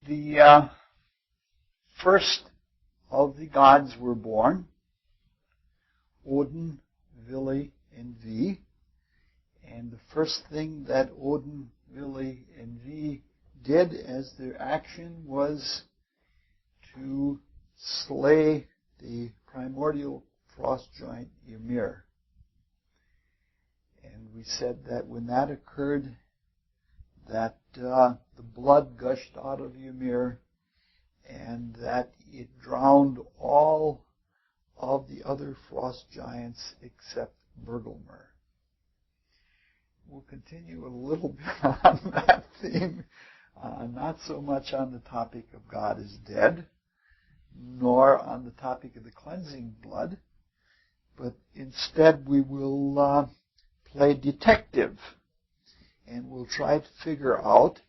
The first of the gods were born, Odin, Vili, and Ve. And the first thing that Odin, Vili, and Ve did as their action was to slay the primordial frost giant Ymir. And we said that when that occurred, that the blood gushed out of Ymir and that it drowned all of the other frost giants except Bergelmer. We'll continue a little bit on that theme, not so much on the topic of God is dead, nor on the topic of the cleansing blood, but instead we will play detective, and we'll try to figure out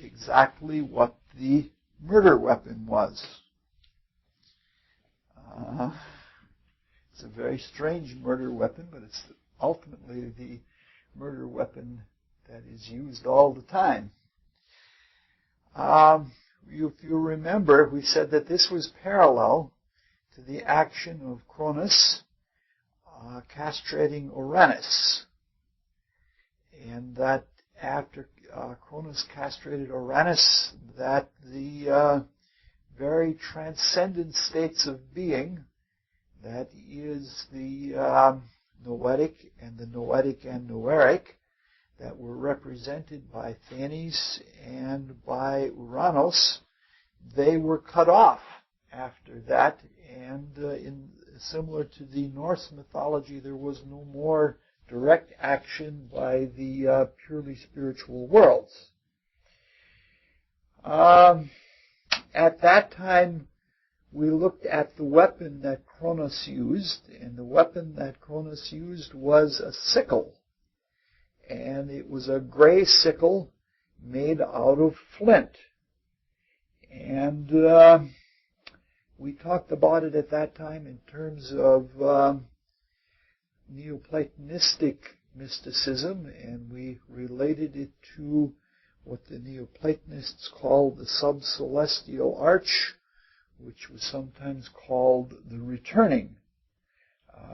exactly what the murder weapon was. It's a very strange murder weapon, but it's ultimately the murder weapon that is used all the time. If you remember, we said that this was parallel to the action of Cronus castrating Uranus, and that after Cronus castrated Uranus, that the very transcendent states of being, that is the noetic and the noetic and noeric, that were represented by Thanes and by Uranos, they were cut off after that, and similar to the Norse mythology, there was no more direct action by the purely spiritual worlds. At that time, we looked at the weapon that Cronus used, and the weapon that Cronus used was a sickle. And it was a gray sickle made out of flint. And we talked about it at that time in terms of Neoplatonistic mysticism, and we related it to what the Neoplatonists called the sub-celestial arch, which was sometimes called the returning.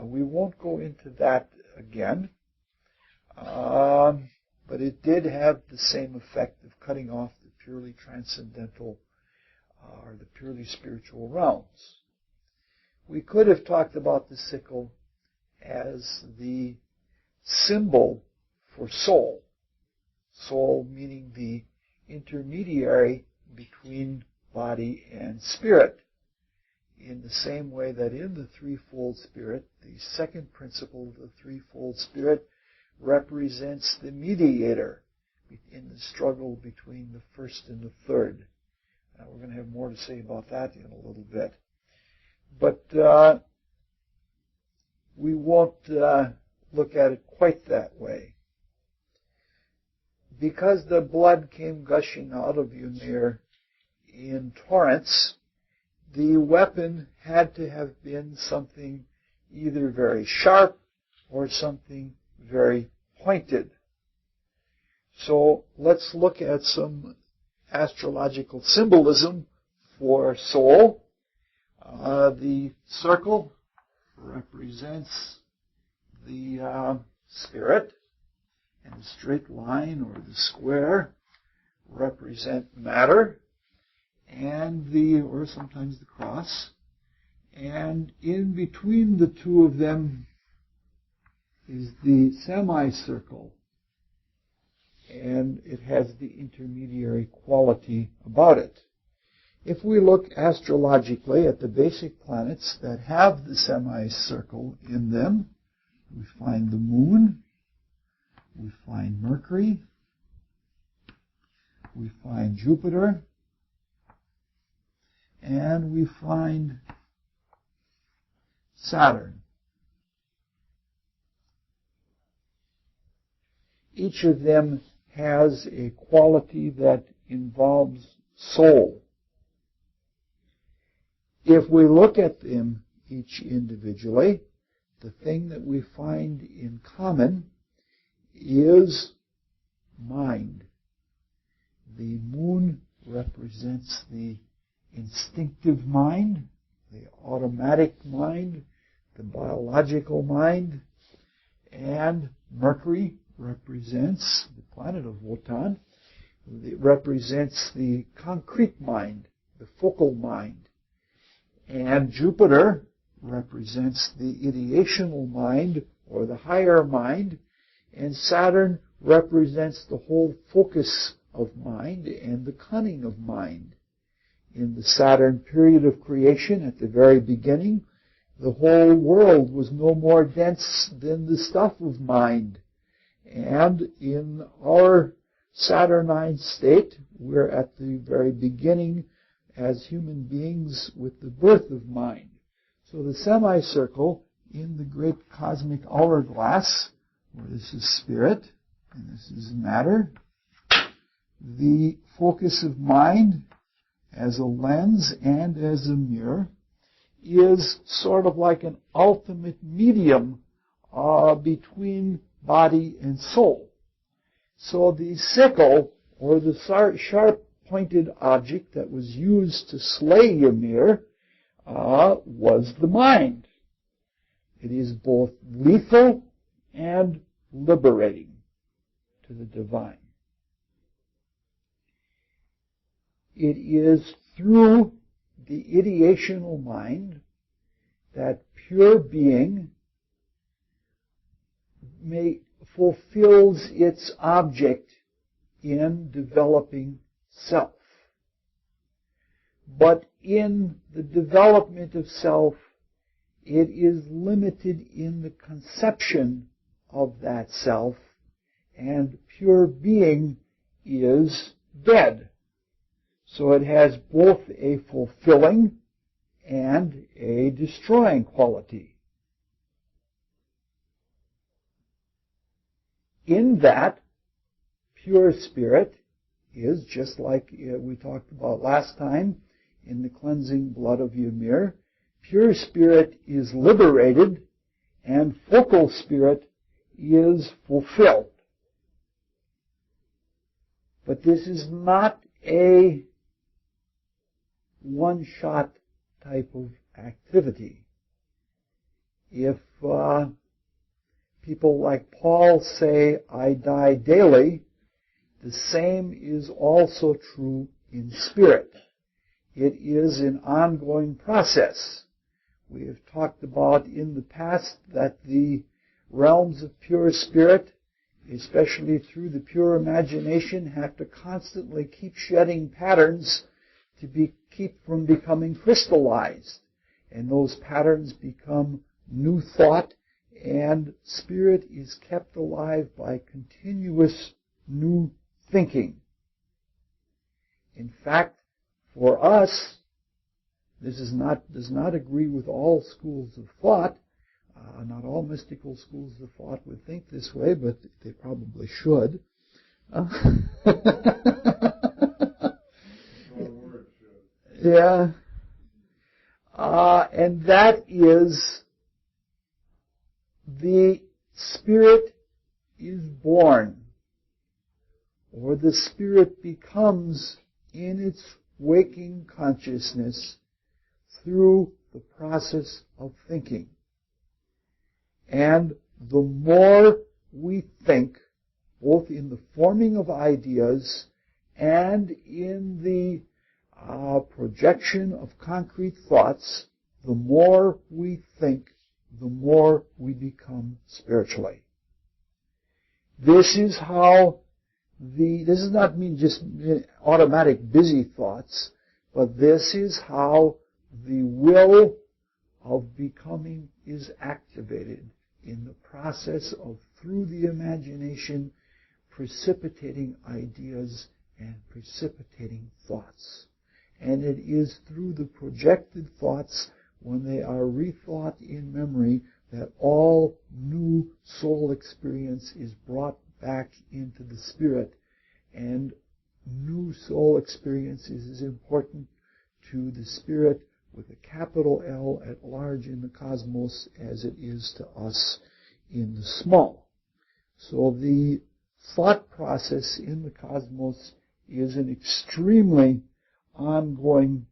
We won't go into that again, but it did have the same effect of cutting off the purely transcendental or the purely spiritual realms. We could have talked about the sickle as the symbol for soul. Soul meaning the intermediary between body and spirit. In the same way that in the threefold spirit, the second principle of the threefold spirit represents the mediator in the struggle between the first and the third. We're going to have more to say about that in a little bit. But we won't look at it quite that way. Because the blood came gushing out of Ymir in torrents, the weapon had to have been something either very sharp or something very pointed. So let's look at some astrological symbolism for soul. The circle represents the spirit, and the straight line or the square represent matter, and or sometimes the cross, and in between the two of them is the semicircle, and it has the intermediary quality about it. If we look astrologically at the basic planets that have the semicircle in them, we find the moon, we find Mercury, we find Jupiter, and we find Saturn. Each of them has a quality that involves soul. If we look at them each individually, the thing that we find in common is mind. The moon represents represents the instinctive mind, the automatic mind, the biological mind. And Mercury represents the planet of Wotan. It represents the concrete mind, the focal mind. And Jupiter represents the ideational mind, or the higher mind. And Saturn represents the whole focus of mind and the cunning of mind. In the Saturn period of creation, at the very beginning, the whole world was no more dense than the stuff of mind. And in our Saturnine state, we're at the very beginning as human beings with the birth of mind. So the semicircle in the great cosmic hourglass, where this is spirit and this is matter, the focus of mind as a lens and as a mirror is sort of like an ultimate medium between body and soul. So the sickle, or the sharp-pointed object that was used to slay Ymir, was the mind. It is both lethal and liberating to the divine. It is through the ideational mind that pure being fulfills its object in developing self. But in the development of self, it is limited in the conception of that self, and pure being is dead. So it has both a fulfilling and a destroying quality. In that, pure spirit is, just like we talked about last time in the cleansing blood of Ymir, pure spirit is liberated and focal spirit is fulfilled. But this is not a one-shot type of activity. If people like Paul say, I die daily, the same is also true in spirit. It is an ongoing process. We have talked about in the past that the realms of pure spirit, especially through the pure imagination, have to constantly keep shedding patterns to keep from becoming crystallized. And those patterns become new thought, and spirit is kept alive by continuous new thinking. In fact, for us, this does not agree with all schools of thought. Not all mystical schools of thought would think this way, but they probably should. Yeah. And that is, the spirit is born, or the spirit becomes in its waking consciousness through the process of thinking. And the more we think, both in the forming of ideas and in the projection of concrete thoughts, the more we think, the more we become spiritually. This is how this does not mean just automatic busy thoughts, but this is how the will of becoming is activated in the process of, through the imagination, precipitating ideas and precipitating thoughts. And it is through the projected thoughts, when they are rethought in memory, that all new soul experience is brought back into the spirit. And new soul experience is as important to the spirit with a capital L at large in the cosmos as it is to us in the small. So the thought process in the cosmos is an extremely ongoing,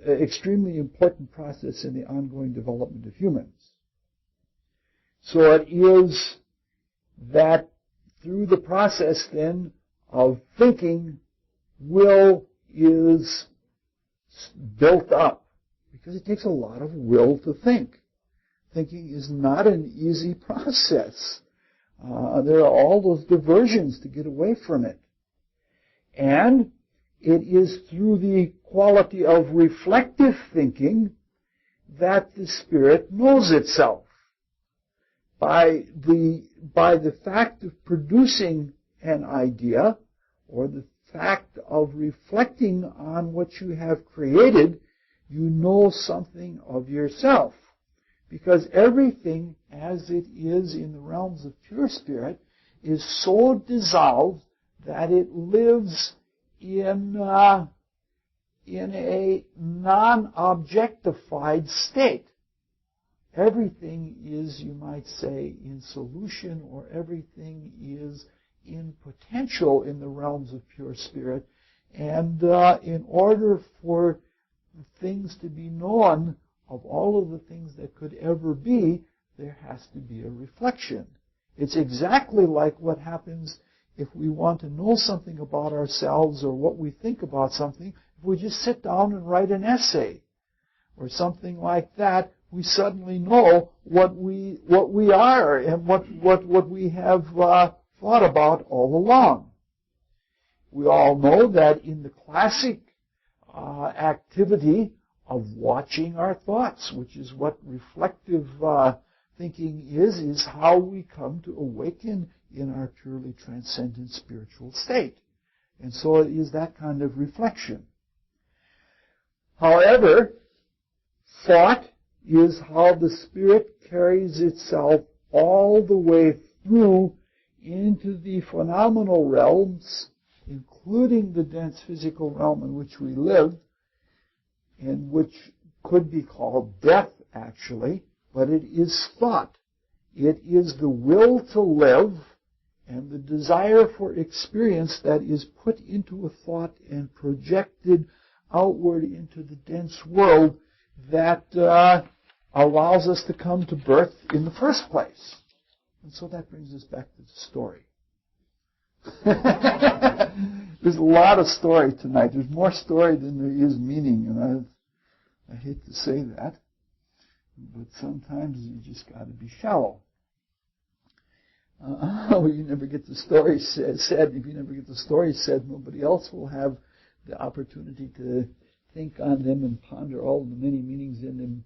extremely important process in the ongoing development of humans. So it is that through the process then of thinking, will is built up, because it takes a lot of will to think. Thinking is not an easy process. There are all those diversions to get away from it. And it is through the quality of reflective thinking that the spirit knows itself. By the fact of producing an idea, or the fact of reflecting on what you have created, you know something of yourself. Because everything as it is in the realms of pure spirit is so dissolved that it lives in a non-objectified state. Everything is, you might say, in solution, or everything is in potential in the realms of pure spirit. And in order for things to be known of all of the things that could ever be, there has to be a reflection. It's exactly like what happens if we want to know something about ourselves or what we think about something. If we just sit down and write an essay or something like that, we suddenly know what we are and what we have thought about all along. We all know that in the classic activity of watching our thoughts, which is what reflective thinking is how we come to awaken in our purely transcendent spiritual state. And so it is that kind of reflection. However, thought is how the spirit carries itself all the way through into the phenomenal realms, including the dense physical realm in which we live, and which could be called death, actually, but it is thought. It is the will to live and the desire for experience that is put into a thought and projected outward into the dense world that allows us to come to birth in the first place. And so that brings us back to the story. There's a lot of story tonight. There's more story than there is meaning, and I hate to say that, but sometimes you just got to be shallow. You never get the story said. If you never get the story said, nobody else will have the opportunity to think on them and ponder all the many meanings in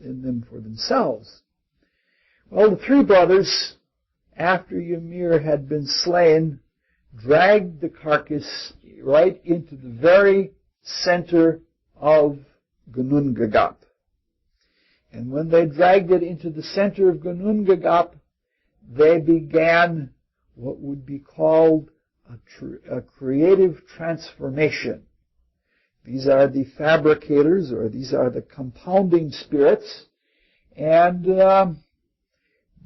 them for themselves. Well, the three brothers, after Ymir had been slain, dragged the carcass right into the very center of Ginnungagap. And when they dragged it into the center of Ginnungagap, they began what would be called a creative transformation. These are the fabricators, or these are the compounding spirits, and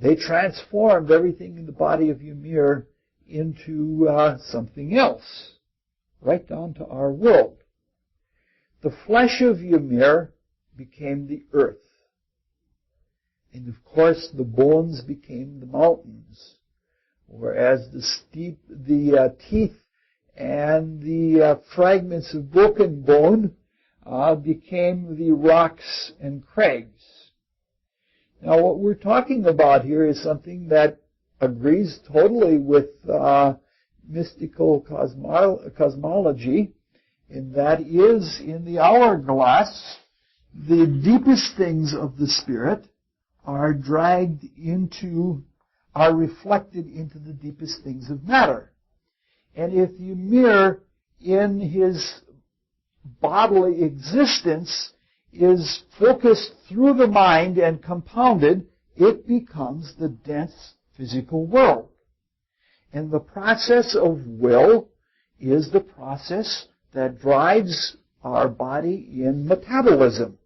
they transformed everything in the body of Ymir into something else, right down to our world. The flesh of Ymir became the earth. And of course, the bones became the mountains, whereas the teeth and the fragments of broken bone became the rocks and crags. Now, what we're talking about here is something that agrees totally with mystical cosmology, and that is, in the hourglass, the deepest things of the spirit are reflected into the deepest things of matter. And if Ymir, in his bodily existence, is focused through the mind and compounded, it becomes the dense physical world. And the process of will is the process that drives our body in metabolism.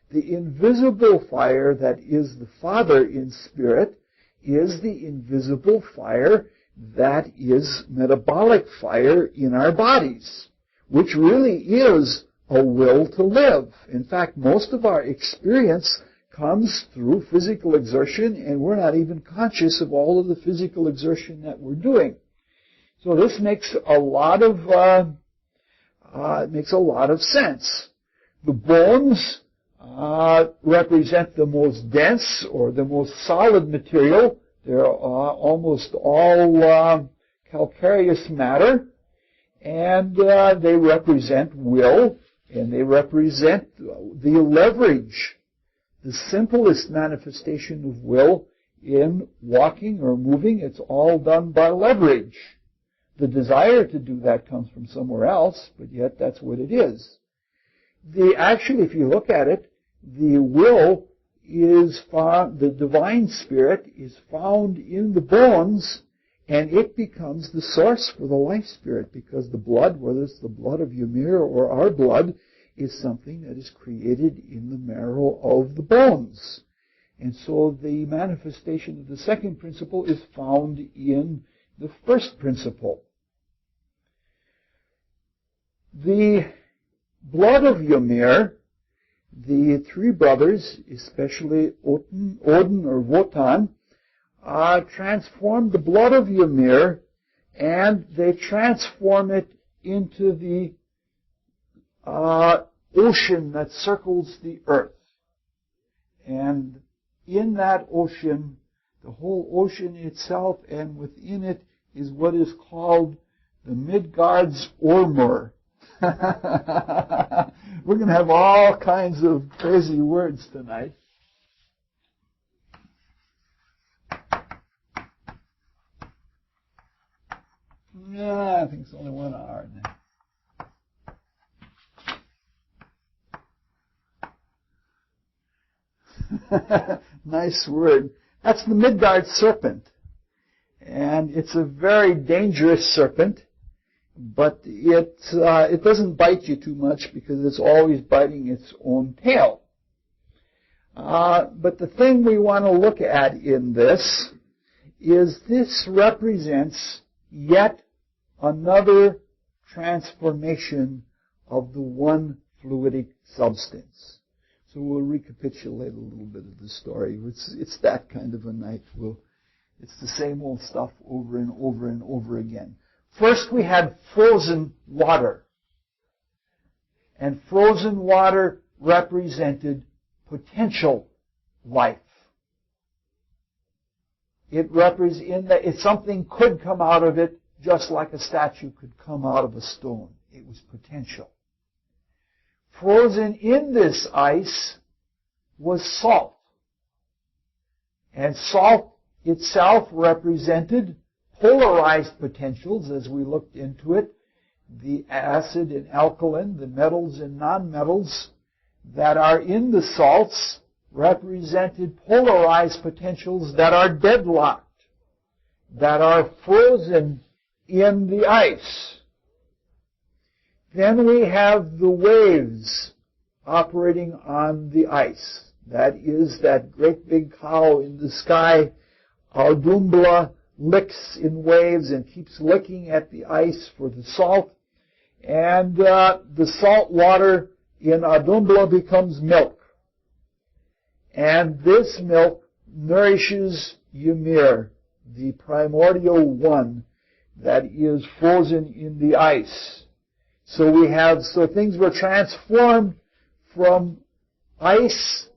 The invisible fire that is the Father in spirit is the invisible fire that is metabolic fire in our bodies. which really is a will to live. In fact, most of our experience comes through physical exertion, and we're not even conscious of all of the physical exertion that we're doing. So this makes a lot of sense. The bones represent the most dense or the most solid material. They're almost all calcareous matter, and they represent will, and they represent the leverage. The simplest manifestation of will in walking or moving, it's all done by leverage. The desire to do that comes from somewhere else, but yet that's what it is. Actually, if you look at it, the will is found, the divine spirit is found in the bones, and it becomes the source for the life spirit, because the blood, whether it's the blood of Ymir or our blood, is something that is created in the marrow of the bones. And so the manifestation of the second principle is found in the first principle. The blood of Ymir, the three brothers, especially Odin or Wotan, transform the blood of Ymir, and they transform it into the ocean that circles the earth. And in that ocean, the whole ocean itself, and within it is what is called the Midgard's Ormur. We're going to have all kinds of crazy words tonight. Yeah, I think it's only 1 hour now. Nice word. That's the Midgard serpent. And it's a very dangerous serpent, but it doesn't bite you too much because it's always biting its own tail. But the thing we want to look at in this is this represents yet another transformation of the one fluidic substance. So we'll recapitulate a little bit of the story. It's that kind of a night. It's the same old stuff over and over and over again. First we had frozen water. And frozen water represented potential life. If something could come out of it, just like a statue could come out of a stone. It was potential. Frozen in this ice was salt. And salt itself represented polarized potentials as we looked into it. The acid and alkaline, the metals and nonmetals that are in the salts represented polarized potentials that are deadlocked, that are frozen in the ice. Then we have the waves operating on the ice. That is that great big cow in the sky. Audumbla licks in waves and keeps licking at the ice for the salt. And the salt water in Audumbla becomes milk. And this milk nourishes Ymir, the primordial one that is frozen in the ice. So things were transformed from ice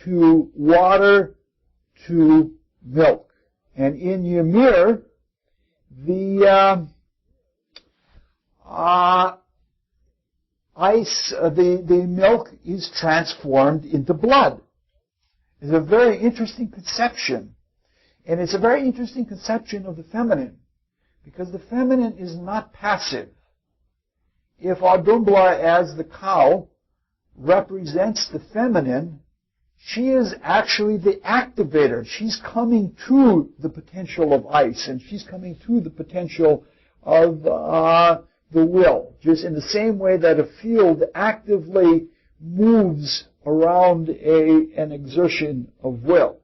to water to milk. And in Ymir, the milk is transformed into blood. It's a very interesting conception. And it's a very interesting conception of the feminine, because the feminine is not passive. If Audumbla, as the cow, represents the feminine, she is actually the activator. She's coming to the potential of ice, and she's coming to the potential of the will. Just in the same way that a field actively moves around an exertion of will.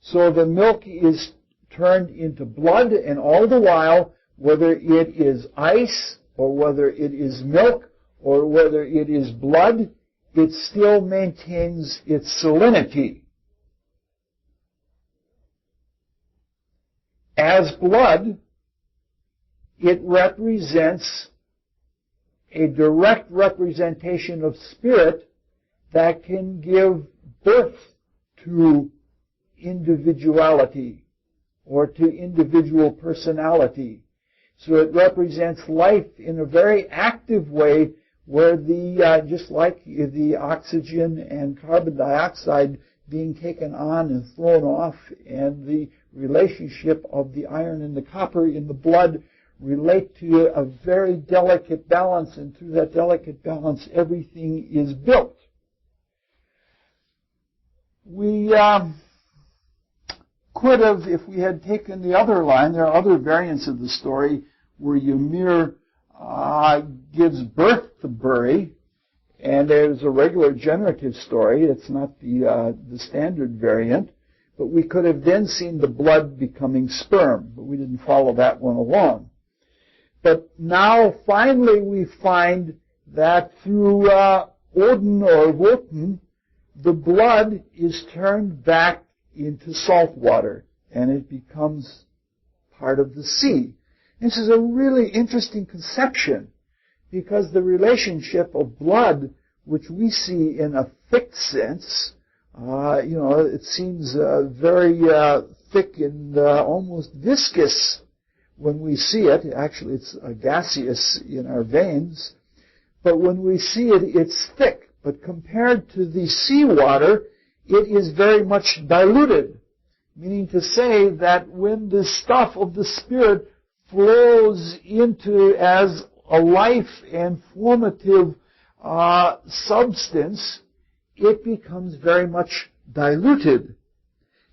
So the milk is turned into blood, and all the while, whether it is ice or whether it is milk, or whether it is blood, it still maintains its salinity. As blood, it represents a direct representation of spirit that can give birth to individuality or to individual personality. So it represents life in a very active way, where just like the oxygen and carbon dioxide being taken on and thrown off, and the relationship of the iron and the copper in the blood relate to a very delicate balance, and through that delicate balance everything is built. We could have, if we had taken the other line, there are other variants of the story where Ymir gives birth to Buri, and there's a regular generative story. It's not the standard variant, but we could have then seen the blood becoming sperm, but we didn't follow that one along. But now, finally, we find that through Odin or Wotan, the blood is turned back into salt water, and it becomes part of the sea. This is a really interesting conception, because the relationship of blood, which we see in a thick sense, it seems very thick and almost viscous when we see it. Actually, it's gaseous in our veins. But when we see it, it's thick. But compared to the seawater, it is very much diluted. Meaning to say that when the stuff of the spirit flows into as a life and formative substance, it becomes very much diluted.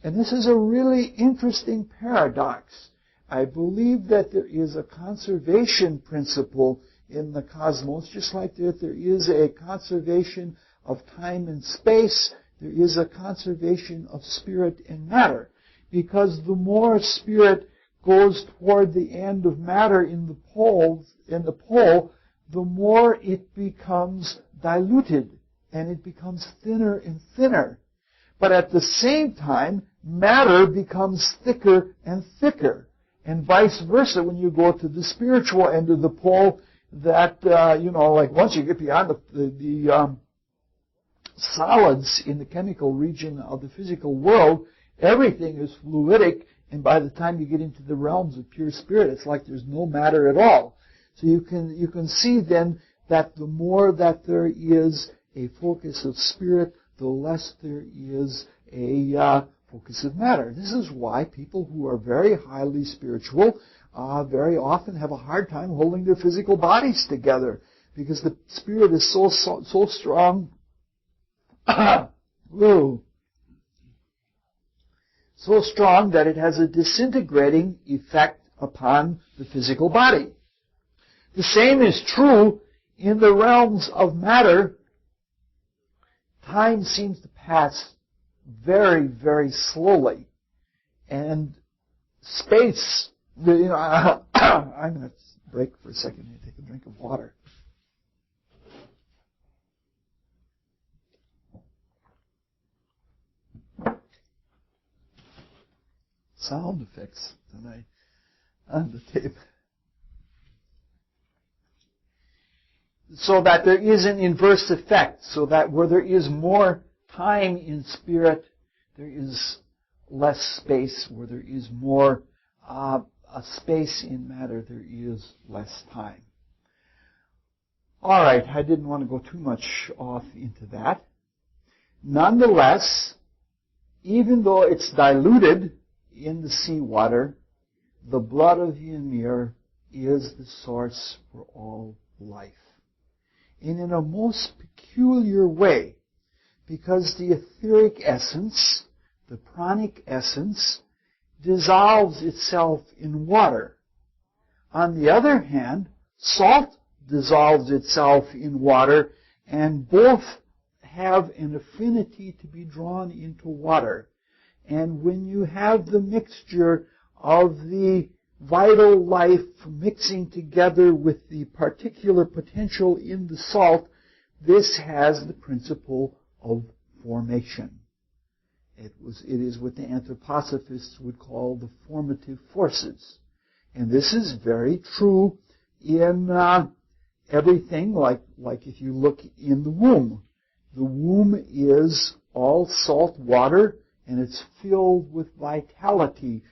And this is a really interesting paradox. I believe that there is a conservation principle in the cosmos, just like that there is a conservation of time and space, there is a conservation of spirit and matter. Because the more spirit goes toward the end of matter in the pole, the more it becomes diluted, and it becomes thinner and thinner. But at the same time, matter becomes thicker and thicker. And vice versa, when you go to the spiritual end of the pole, that, like once you get beyond the solids in the chemical region of the physical world, everything is fluidic, and by the time you get into the realms of pure spirit, it's like there's no matter at all. So you can see then that the more that there is a focus of spirit, the less there is a focus of matter. This is why people who are very highly spiritual very often have a hard time holding their physical bodies together, because the spirit is so strong, so strong that it has a disintegrating effect upon the physical body. The same is true in the realms of matter. Time seems to pass very, very slowly, and space. I'm going to break for a second and take a drink of water. Sound effects tonight on the tape. So that there is an inverse effect, so that where there is more time in spirit, there is less space. Where there is more a space in matter, there is less time. All right, I didn't want to go too much off into that. Nonetheless, even though it's diluted in the seawater, the blood of Ymir is the source for all life. And in a most peculiar way, because the etheric essence, the pranic essence, dissolves itself in water. On the other hand, salt dissolves itself in water, and both have an affinity to be drawn into water. And when you have the mixture of the vital life mixing together with the particular potential in the salt, this has the principle of formation. It is what the anthroposophists would call the formative forces. And this is very true in everything, like if you look in the womb. The womb is all salt water, and it's filled with vitality.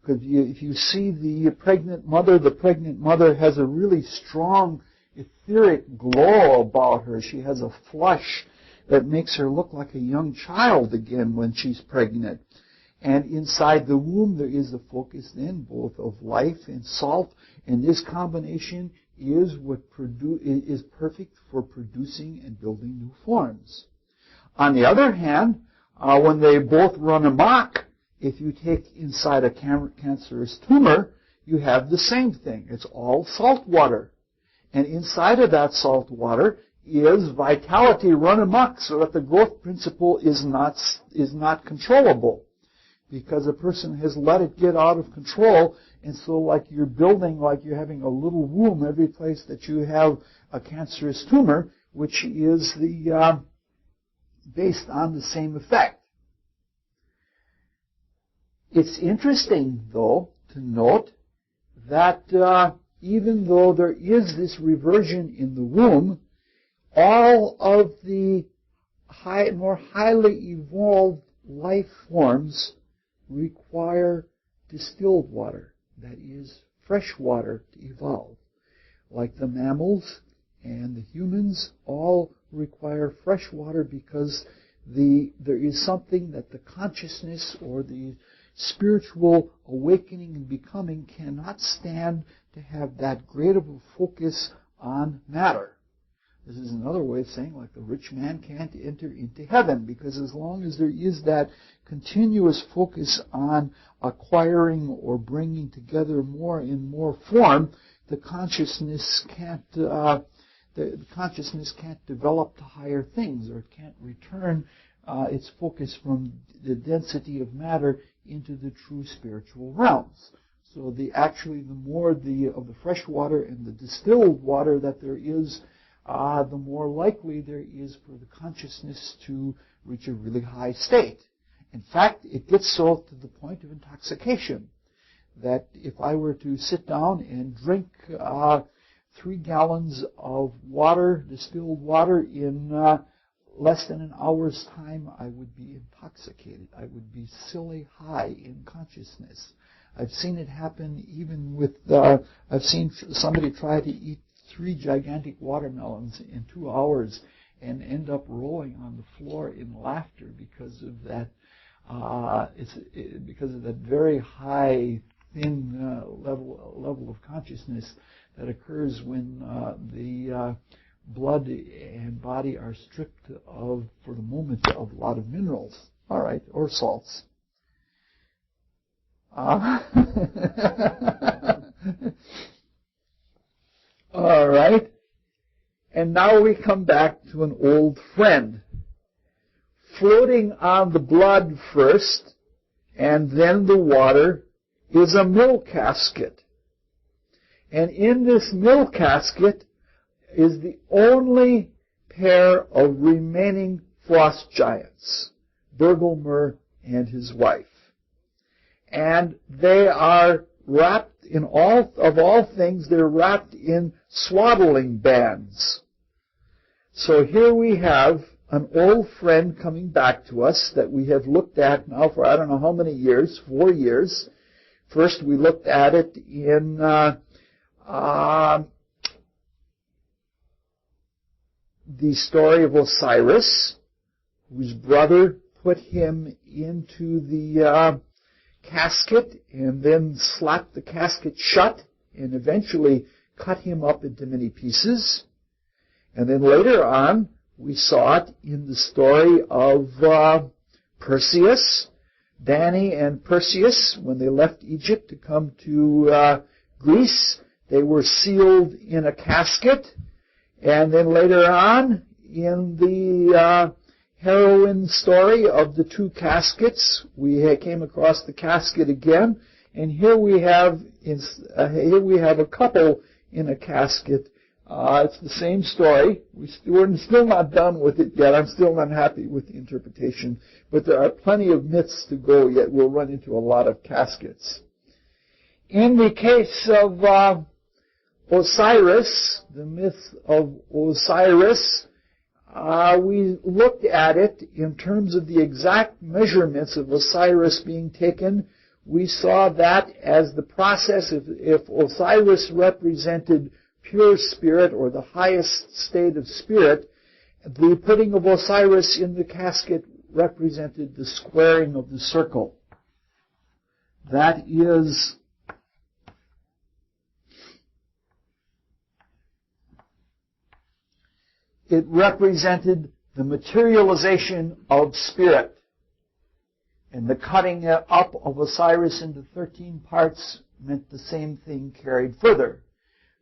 If you see the pregnant mother has a really strong etheric glow about her. She has a flush that makes her look like a young child again when she's pregnant. And inside the womb there is the focus then both of life and salt, and this combination is is perfect for producing and building new forms. On the other hand, when they both run amok, if you take inside a cancerous tumor, you have the same thing. It's all salt water. And inside of that salt water is vitality run amok, so that the growth principle is not controllable, because a person has let it get out of control. And so like you're building, like you're having a little womb every place that you have a cancerous tumor, which is based on the same effect. It's interesting, though, to note that even though there is this reversion in the womb, all of the more highly evolved life forms require distilled water, that is, fresh water to evolve. Like the mammals and the humans all require fresh water, because there is something that the consciousness or the spiritual awakening and becoming cannot stand to have that great of a focus on matter. This is another way of saying, like, the rich man can't enter into heaven, because as long as there is that continuous focus on acquiring or bringing together more and more form, the consciousness can't develop to higher things, or it can't return its focus from the density of matter into the true spiritual realms. So the more of the fresh water and the distilled water that there is, the more likely there is for the consciousness to reach a really high state. In fact, it gets so to the point of intoxication that if I were to sit down and drink 3 gallons of water, distilled water, in less than an hour's time, I would be intoxicated. I would be silly high in consciousness. I've seen it happen even with, I've seen somebody try to eat 3 gigantic watermelons in 2 hours and end up rolling on the floor in laughter because of that, because of that very high, thin level of consciousness that occurs when the blood and body are stripped of, for the moment, of a lot of minerals, all right, or salts. All right. And now we come back to an old friend. Floating on the blood first, and then the water, is a mill casket. And in this mill casket is the only pair of remaining frost giants, Bergelmer and his wife. And they are wrapped in all things, they're wrapped in swaddling bands. So here we have an old friend coming back to us that we have looked at now for I don't know how many years, 4 years. First we looked at it in the story of Osiris, whose brother put him into the casket and then slapped the casket shut and eventually cut him up into many pieces. And then later on, we saw it in the story of Perseus, Danae and Perseus. When they left Egypt to come to Greece, they were sealed in a casket. And then later on, in the heroine story of the 2 caskets, we came across the casket again, And here we have a couple in a casket. It's the same story. We're still not done with it yet. I'm still not happy with the interpretation. But there are plenty of myths to go yet. We'll run into a lot of caskets. In the case of Osiris, the myth of Osiris, we looked at it in terms of the exact measurements of Osiris being taken. We saw that as the process, if Osiris represented pure spirit or the highest state of spirit, the putting of Osiris in the casket represented the squaring of the circle. That is, it represented the materialization of spirit. And the cutting up of Osiris into 13 parts meant the same thing carried further.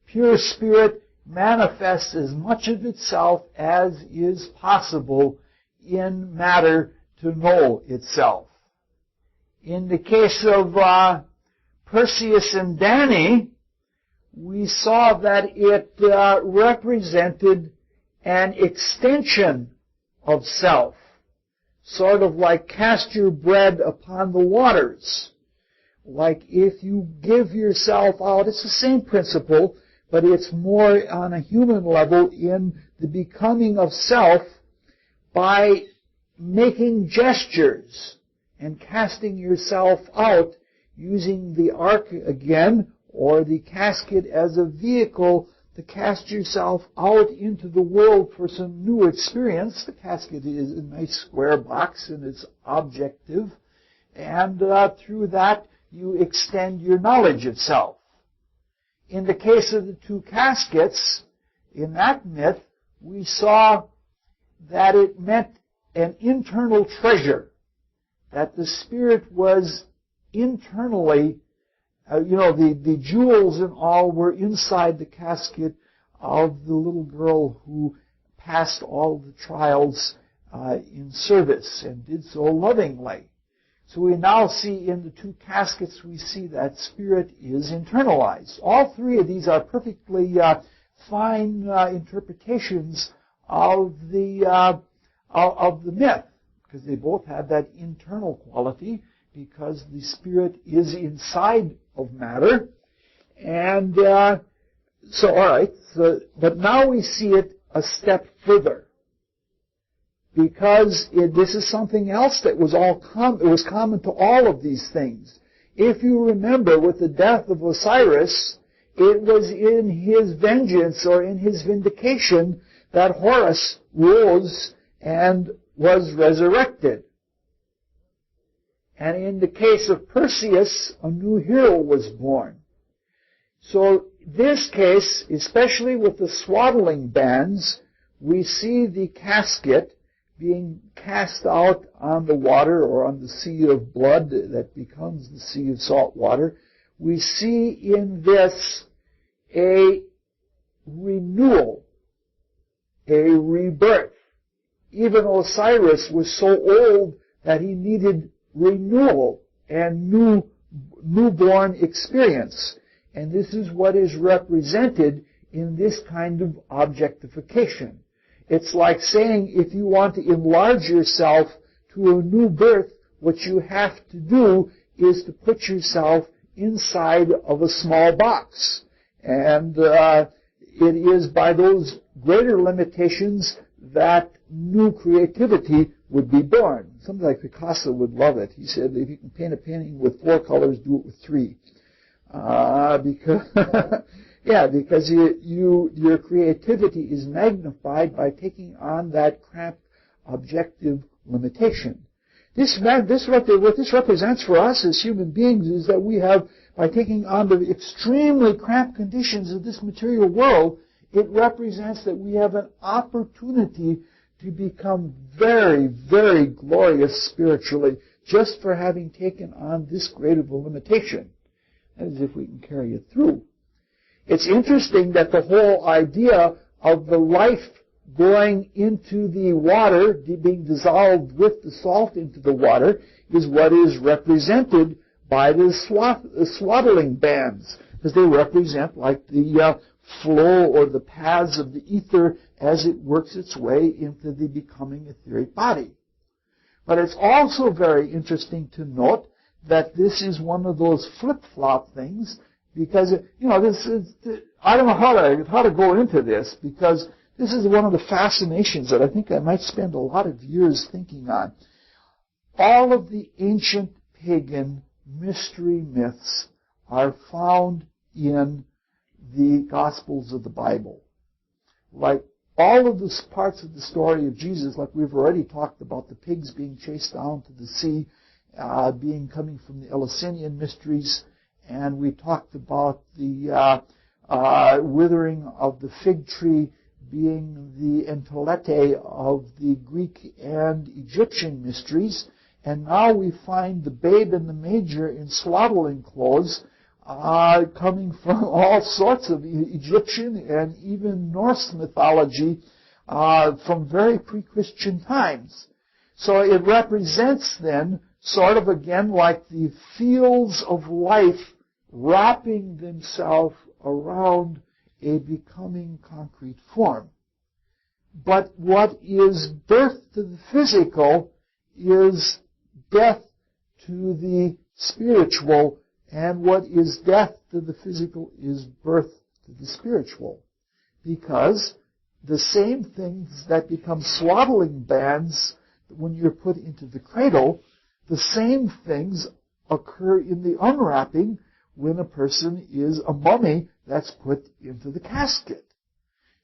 Pure spirit manifests as much of itself as is possible in matter to know itself. In the case of Perseus and Danae, we saw that it represented an extension of self, sort of like cast your bread upon the waters. Like if you give yourself out, it's the same principle, but it's more on a human level in the becoming of self by making gestures and casting yourself out using the ark again or the casket as a vehicle to cast yourself out into the world for some new experience. The casket is a nice square box and it's objective, and through that you extend your knowledge of self. In the case of the two caskets, in that myth, we saw that it meant an internal treasure, that the spirit was internally, the jewels and all were inside the casket of the little girl who passed all the trials in service and did so lovingly. So we now see in the two caskets, we see that spirit is internalized. All three of these are perfectly fine interpretations of the myth, because they both have that internal quality, because the spirit is inside of matter. And but now we see it a step further, because this is something else that was common to all of these things. If you remember, with the death of Osiris, it was in his vengeance or in his vindication that Horus rose and was resurrected. And in the case of Perseus, a new hero was born. So this case, especially with the swaddling bands, we see the casket being cast out on the water or on the sea of blood that becomes the sea of salt water. We see in this a renewal, a rebirth. Even Osiris was so old that he needed renewal and newborn experience. And this is what is represented in this kind of objectification. It's like saying if you want to enlarge yourself to a new birth, what you have to do is to put yourself inside of a small box. And it is by those greater limitations that new creativity would be born. Something like Picasso would love it. He said, if you can paint a painting with 4 colors, do it with 3. Because your creativity is magnified by taking on that cramped objective limitation. What this represents for us as human beings is that we have, by taking on the extremely cramped conditions of this material world, it represents that we have an opportunity to become very, very glorious spiritually just for having taken on this great of a limitation. That is, if we can carry it through. It's interesting that the whole idea of the life going into the water, being dissolved with the salt into the water, is what is represented by the swaddling bands, because they represent like the flow or the paths of the ether as it works its way into the becoming etheric body. But it's also very interesting to note that this is one of those flip-flop things, because, this is, I don't know how to go into this, because this is one of the fascinations that I think I might spend a lot of years thinking on. All of the ancient pagan mystery myths are found in the Gospels of the Bible. Like all of the parts of the story of Jesus, like we've already talked about, the pigs being chased down to the sea, coming from the Eleusinian mysteries, and we talked about the withering of the fig tree being the entolete of the Greek and Egyptian mysteries. And now we find the babe in the manger in swaddling clothes coming from all sorts of Egyptian and even Norse mythology from very pre-Christian times. So it represents then sort of again like the fields of life wrapping themselves around a becoming concrete form. But what is birth to the physical is death to the spiritual, and what is death to the physical is birth to the spiritual. Because the same things that become swaddling bands when you're put into the cradle, the same things occur in the unwrapping when a person is a mummy that's put into the casket.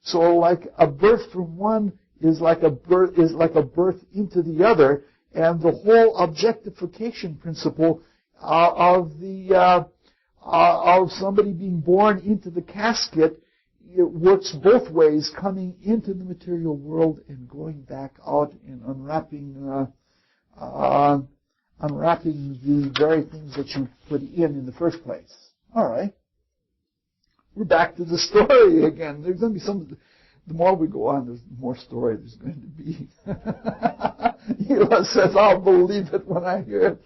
So like a birth from one is like a birth into the other, and the whole objectification principle of somebody being born into the casket, it works both ways, coming into the material world and going back out and unwrapping the very things that you put in the first place. All right. We're back to the story again. There's going to be the more we go on, there's more story there's going to be. Hila says, I'll believe it when I hear it.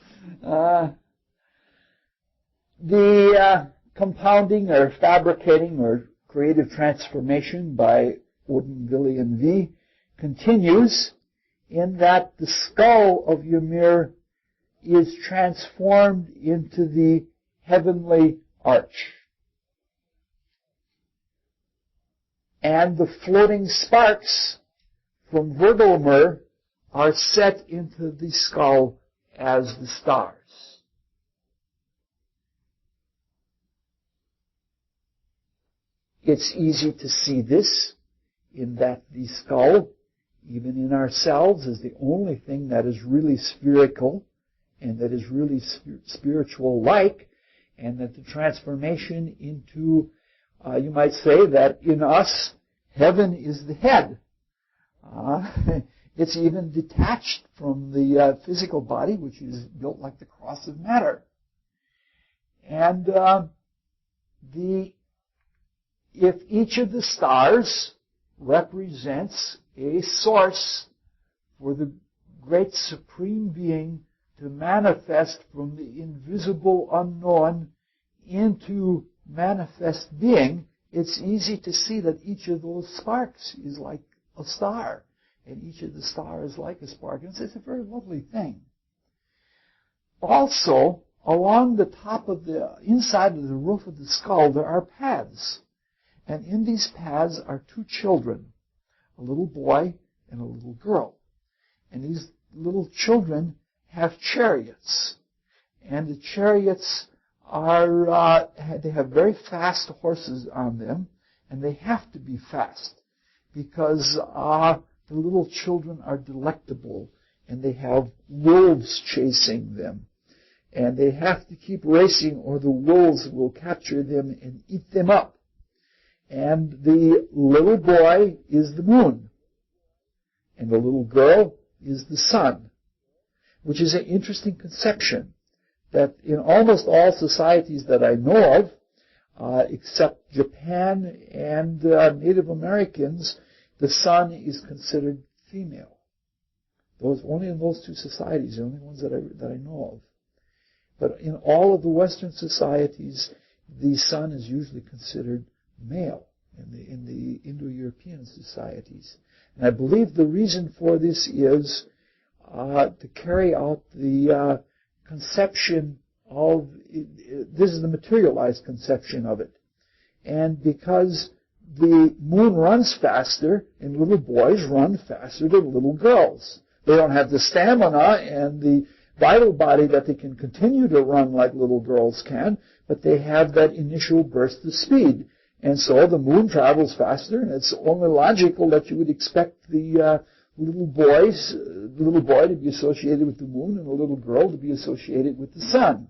The compounding or fabricating or creative transformation by Odin V continues in that the skull of Ymir is transformed into the heavenly arch. And the floating sparks from Vergelmer are set into the skull as the stars. It's easy to see this in that the skull, even in ourselves, is the only thing that is really spherical and that is really spiritual-like, and that the transformation into, you might say that in us, heaven is the head. It's even detached from the physical body, which is built like the cross of matter. And if each of the stars represents a source for the great supreme being to manifest from the invisible unknown into manifest being, it's easy to see that each of those sparks is like a star, and each of the stars is like a spark. And it's a very lovely thing. Also, along the top of the inside of the roof of the skull, there are paths. And in these paths are two children, a little boy and a little girl. And these little children have chariots. And the chariots they have very fast horses on them, and they have to be fast because the little children are delectable, and they have wolves chasing them. And they have to keep racing or the wolves will capture them and eat them up. And the little boy is the moon, and the little girl is the sun, which is an interesting conception that in almost all societies that I know of, except Japan and Native Americans, the sun is considered female. Only in those two societies, the only ones that I know of. But in all of the Western societies, the son is usually considered male in the Indo-European societies. And I believe the reason for this is to carry out the conception of, this is the materialized conception of it. And because the moon runs faster, and little boys run faster than little girls. They don't have the stamina and the vital body that they can continue to run like little girls can, but they have that initial burst of speed. And so the moon travels faster, and it's only logical that you would expect the little boy to be associated with the moon and the little girl to be associated with the sun.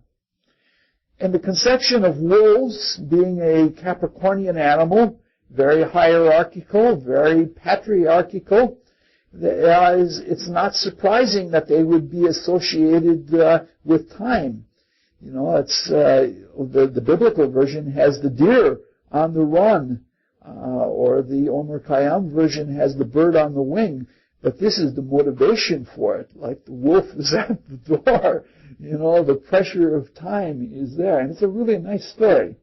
And the conception of wolves being a Capricornian animal, very hierarchical, very patriarchal, it's not surprising that they would be associated with time. You know, it's the biblical version has the deer on the run, or the Omer Khayyam version has the bird on the wing. But this is the motivation for it, like the wolf is at the door. You know, the pressure of time is there. And it's a really nice story.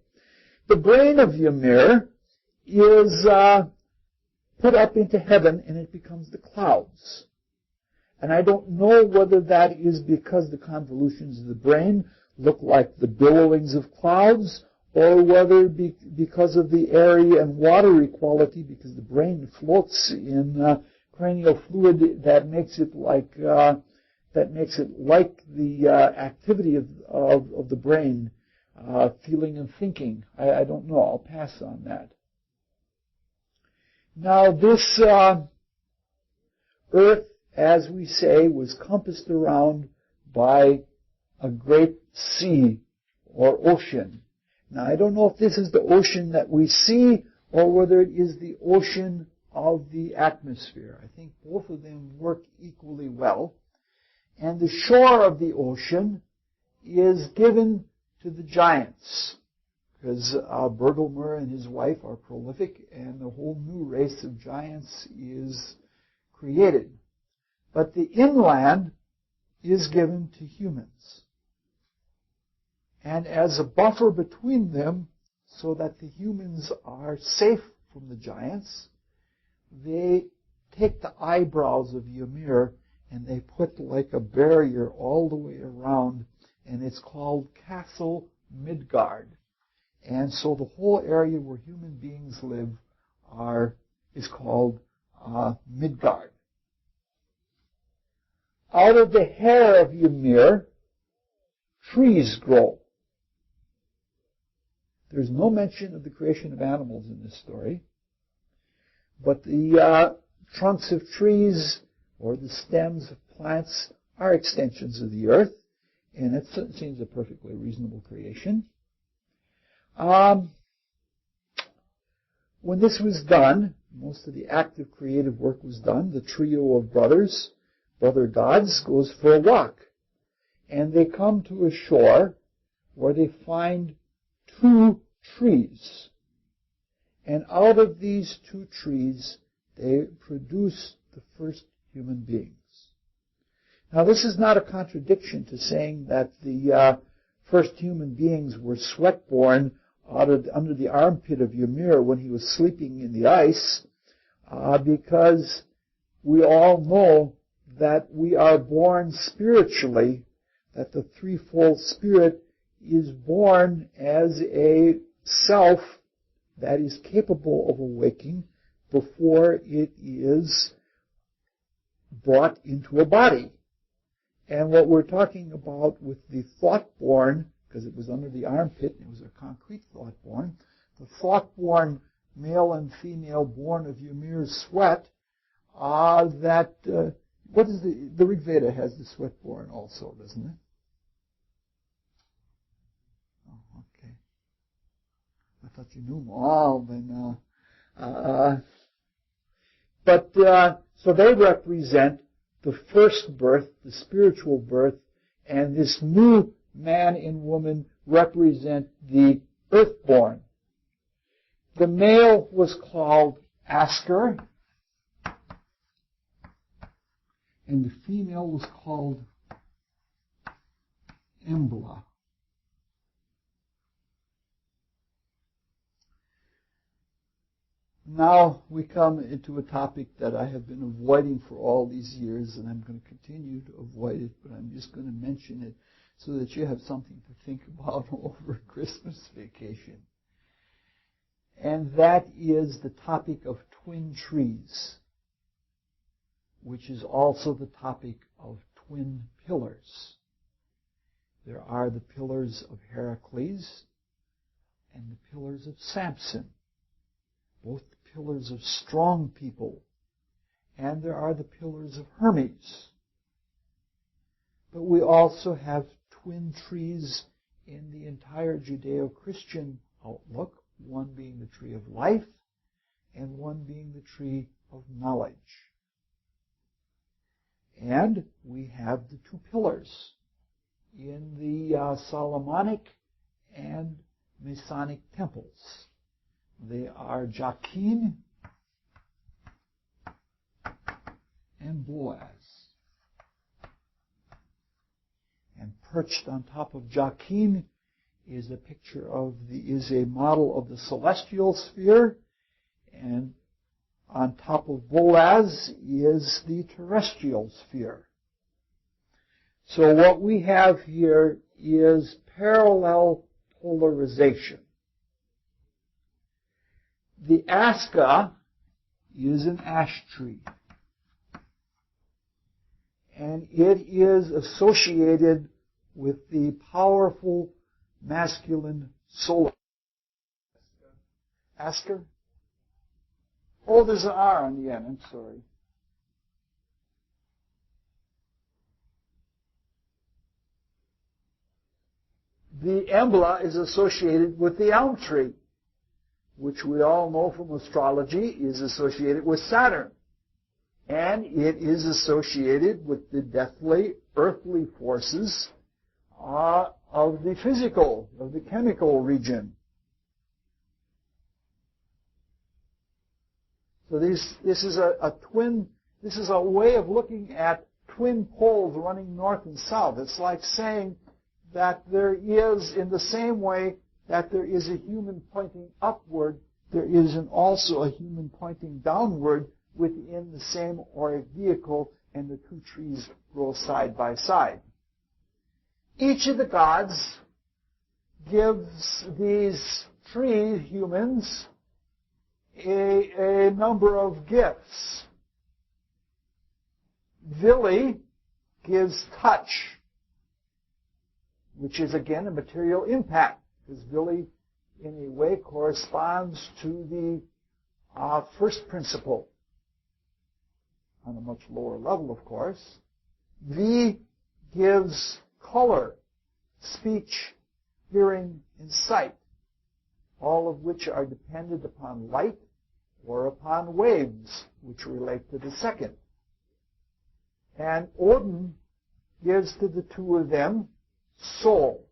The brain of Ymir is put up into heaven, and it becomes the clouds. And I don't know whether that is because the convolutions of the brain look like the billowings of clouds, or whether because of the area and water equality, because the brain floats in cranial fluid that makes it like the activity of the brain, feeling and thinking. I don't know. I'll pass on that. Now this earth, as we say, was compassed around by a great sea or ocean. Now I don't know if this is the ocean that we see or whether it is the ocean of the atmosphere. I think both of them work equally well. And the shore of the ocean is given to the giants, because Bergelmer and his wife are prolific, and the whole new race of giants is created. But the inland is given to humans. And as a buffer between them, so that the humans are safe from the giants, they take the eyebrows of Ymir and they put like a barrier all the way around, and it's called Castle Midgard. And so the whole area where human beings live is called Midgard. Out of the hair of Ymir, trees grow. There's no mention of the creation of animals in this story, but the trunks of trees or the stems of plants are extensions of the earth, and it seems a perfectly reasonable creation. When this was done, most of the active creative work was done, the trio of brothers, brother gods, goes for a walk. And they come to a shore where they find 2 trees. And out of these 2 trees, they produce the first human beings. Now, this is not a contradiction to saying that the first human beings were sweat-born under the armpit of Ymir when he was sleeping in the ice, because we all know that we are born spiritually, that the threefold spirit is born as a self that is capable of awaking before it is brought into a body. And what we're talking about with the thought-born, because it was under the armpit, it was a concrete thought-born, the thought-born male and female born of Ymir's sweat, what is the Rig Veda has the sweat-born also, doesn't it? Oh, okay. I thought you knew them all, then, so they represent the first birth, the spiritual birth, and this new man and woman represent the earthborn. The male was called Asker, and the female was called Embla. Now we come into a topic that I have been avoiding for all these years, and I'm going to continue to avoid it, but I'm just going to mention it so that you have something to think about over Christmas vacation. And that is the topic of twin trees, which is also the topic of twin pillars. There are the pillars of Heracles and the pillars of Samson, both the pillars of strong people, and there are the pillars of Hermes. But we also have twin trees in the entire Judeo-Christian outlook, one being the tree of life and one being the tree of knowledge. And we have the two pillars in the Solomonic and Masonic temples. They are Jachin and Boaz. And perched on top of Jachin is a picture of is a model of the celestial sphere, and on top of Boaz is the terrestrial sphere. So what we have here is parallel polarization. The aska is an ash tree, and it is associated with the powerful masculine solar. Asker? Oh, there's an R on the end. I'm sorry. The embla is associated with the elm tree, which we all know from astrology is associated with Saturn. And it is associated with the deathly, earthly forces of the physical, of the chemical region. So this is a way of looking at twin poles running north and south. It's like saying that there is, in the same way that there is a human pointing upward, there is also a human pointing downward within the same auric vehicle, and the two trees grow side by side. Each of the gods gives these tree humans a number of gifts. Vili gives touch, which is again a material impact, because Vili in a way corresponds to the first principle on a much lower level, of course. V gives color, speech, hearing, and sight, all of which are dependent upon light or upon waves, which relate to the second. And Odin gives to the two of them soul,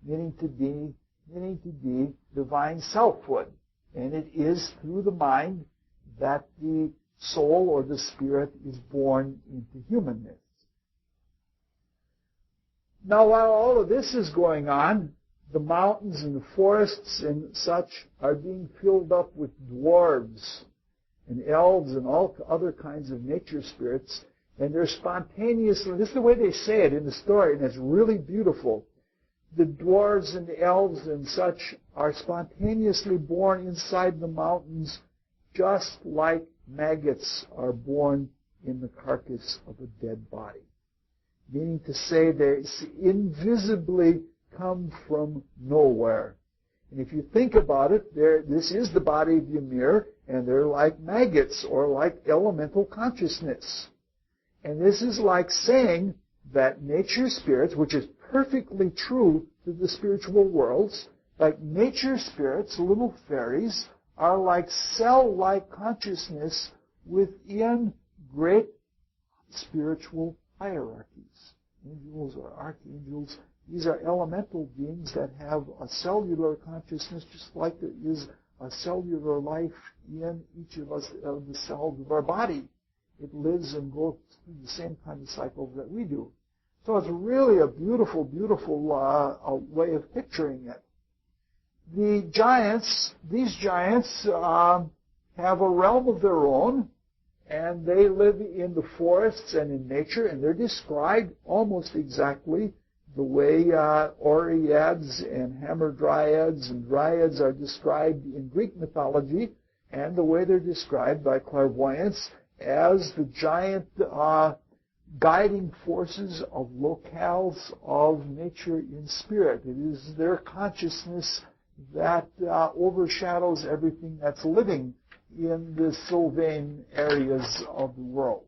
meaning to be divine selfhood. And it is through the mind that the soul or the spirit is born into humanness. Now, while all of this is going on, the mountains and the forests and such are being filled up with dwarves and elves and all other kinds of nature spirits, and they're spontaneously, this is the way they say it in the story, and it's really beautiful. The dwarves and the elves and such are spontaneously born inside the mountains, just like maggots are born in the carcass of a dead body. Meaning to say they invisibly come from nowhere. And if you think about it, this is the body of Ymir, and they're like maggots or like elemental consciousness. And this is like saying that nature spirits, which is perfectly true to the spiritual worlds, like nature spirits, little fairies, are like cell-like consciousness within great spiritual hierarchies. Angels or archangels, these are elemental beings that have a cellular consciousness, just like there is a cellular life in each of us, of the cells of our body. It lives and goes through the same kind of cycles that we do. So it's really a beautiful, beautiful way of picturing it. these giants have a realm of their own, and they live in the forests and in nature, and they're described almost exactly the way Oreads and Hamadryads and Dryads are described in Greek mythology, and the way they're described by clairvoyants as the giant guiding forces of locales of nature in spirit. It is their consciousness that overshadows everything that's living in the sylvan areas of the world.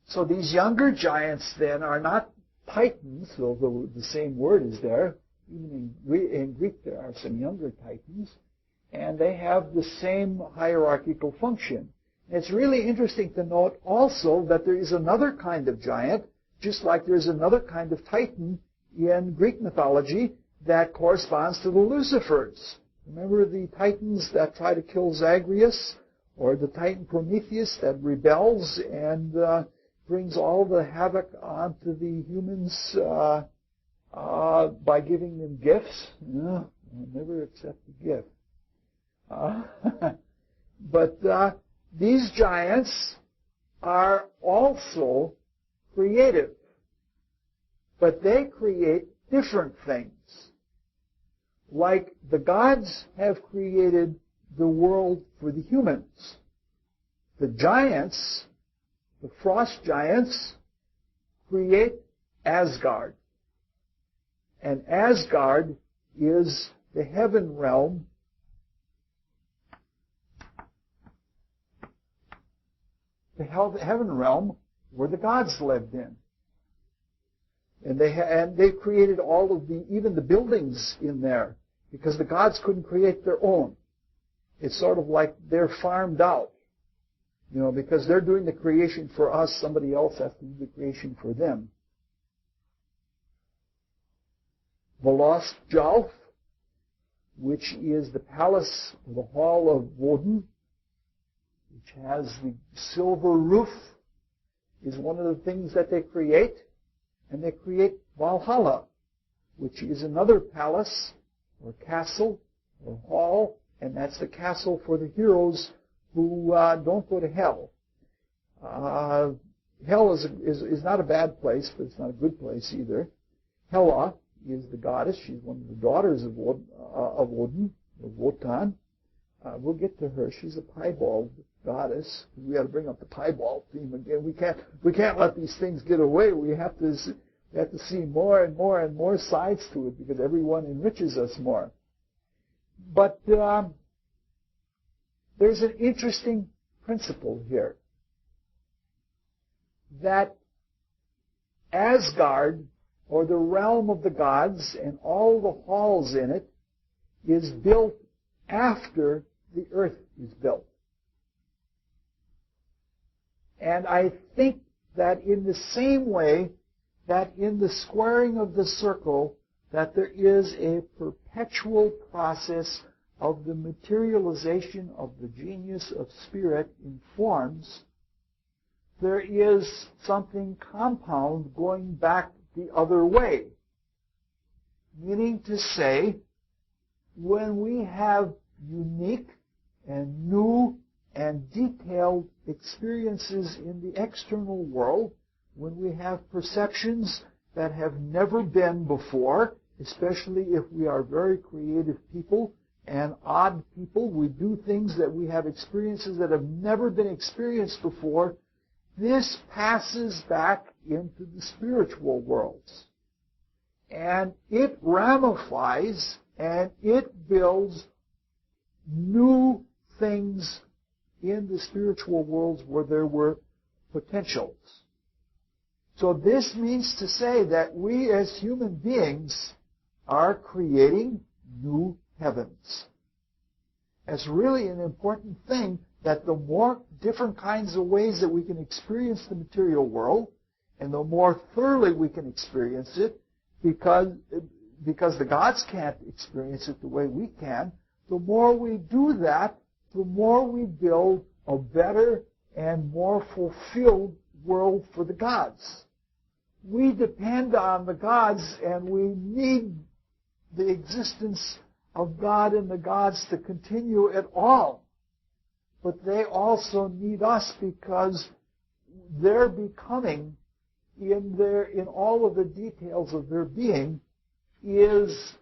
So these younger giants then are not titans, although the same word is there. Even in Greek there are some younger titans, and they have the same hierarchical function. And it's really interesting to note also that there is another kind of giant, just like there's another kind of titan in Greek mythology that corresponds to the Lucifers. Remember the titans that try to kill Zagreus, or the titan Prometheus that rebels and brings all the havoc onto the humans by giving them gifts? No, I'll never accept a gift. But these giants are also creative, but they create different things. Like the gods have created the world for the humans. The giants, the frost giants, create Asgard. And Asgard is the heaven realm where the gods lived in. And they created all of even the buildings in there, because the gods couldn't create their own. It's sort of like they're farmed out. Because they're doing the creation for us, somebody else has to do the creation for them. Volostjalf, which is the palace, the hall of Woden, which has the silver roof, is one of the things that they create. And they create Valhalla, which is another palace or castle or hall, and that's the castle for the heroes who don't go to hell. Hell is not a bad place, but it's not a good place either. Hela is the goddess. She's one of the daughters of Odin, of Wotan. We'll get to her. She's a piebald goddess. We got to bring up the piebald theme again. We can't let these things get away. We have to see more and more and more sides to it, because everyone enriches us more. But there's an interesting principle here, that Asgard, or the realm of the gods, and all the halls in it, is built after the earth is built. And I think that in the same way that in the squaring of the circle, that there is a perpetual process of the materialization of the genius of spirit in forms, there is something compound going back the other way. Meaning to say, when we have unique and new and detailed experiences in the external world, when we have perceptions that have never been before, especially if we are very creative people and odd people, we do things that we have experiences that have never been experienced before, this passes back into the spiritual worlds. And it ramifies and it builds new things in the spiritual worlds where there were potentials. So this means to say that we as human beings are creating new heavens. It's really an important thing that the more different kinds of ways that we can experience the material world, and the more thoroughly we can experience it, because the gods can't experience it the way we can, the more we do that, the more we build a better and more fulfilled world for the gods. We depend on the gods, and we need the existence of God and the gods to continue at all. But they also need us because their becoming in all of the details of their being is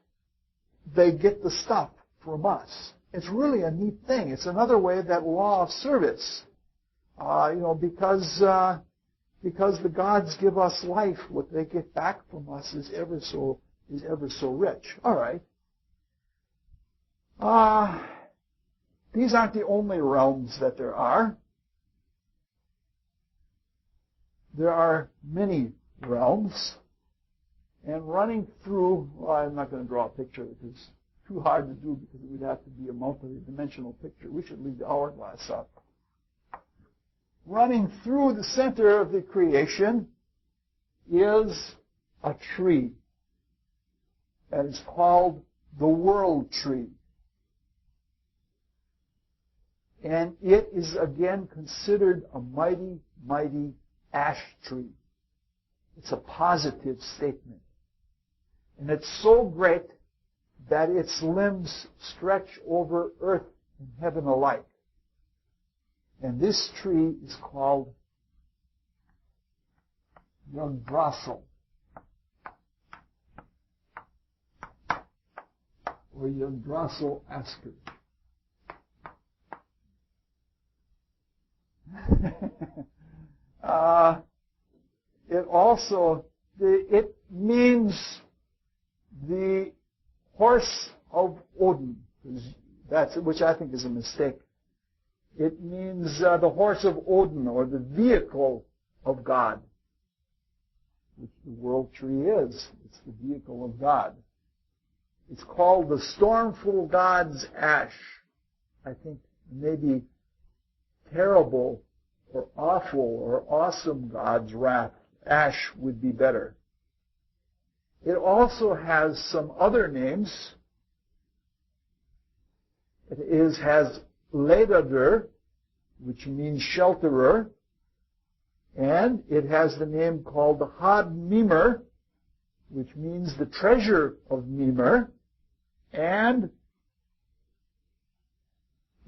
they get the stuff from us. It's really a neat thing. It's another way that law of service. Because the gods give us life, what they get back from us is ever so rich. All right. These aren't the only realms that there are. There are many realms. And running through, I'm not going to draw a picture because it's too hard to do because it would have to be a multi-dimensional picture. We should leave the hourglass up. Running through the center of the creation is a tree. And it's called the world tree. And it is again considered a mighty, mighty ash tree. It's a positive statement. And it's so great that its limbs stretch over earth and heaven alike. And this tree is called Yggdrasil, or Yggdrasil asker. It means the horse of Odin, which I think is a mistake. It means the horse of Odin, or the vehicle of God, which the world tree is. It's the vehicle of God. It's called the stormful god's ash. I think maybe terrible or awful or awesome god's wrath. Ash would be better. It also has some other names. It has Ledadur, which means shelterer, and it has the name called the Had Mimer, which means the treasure of Mimer, and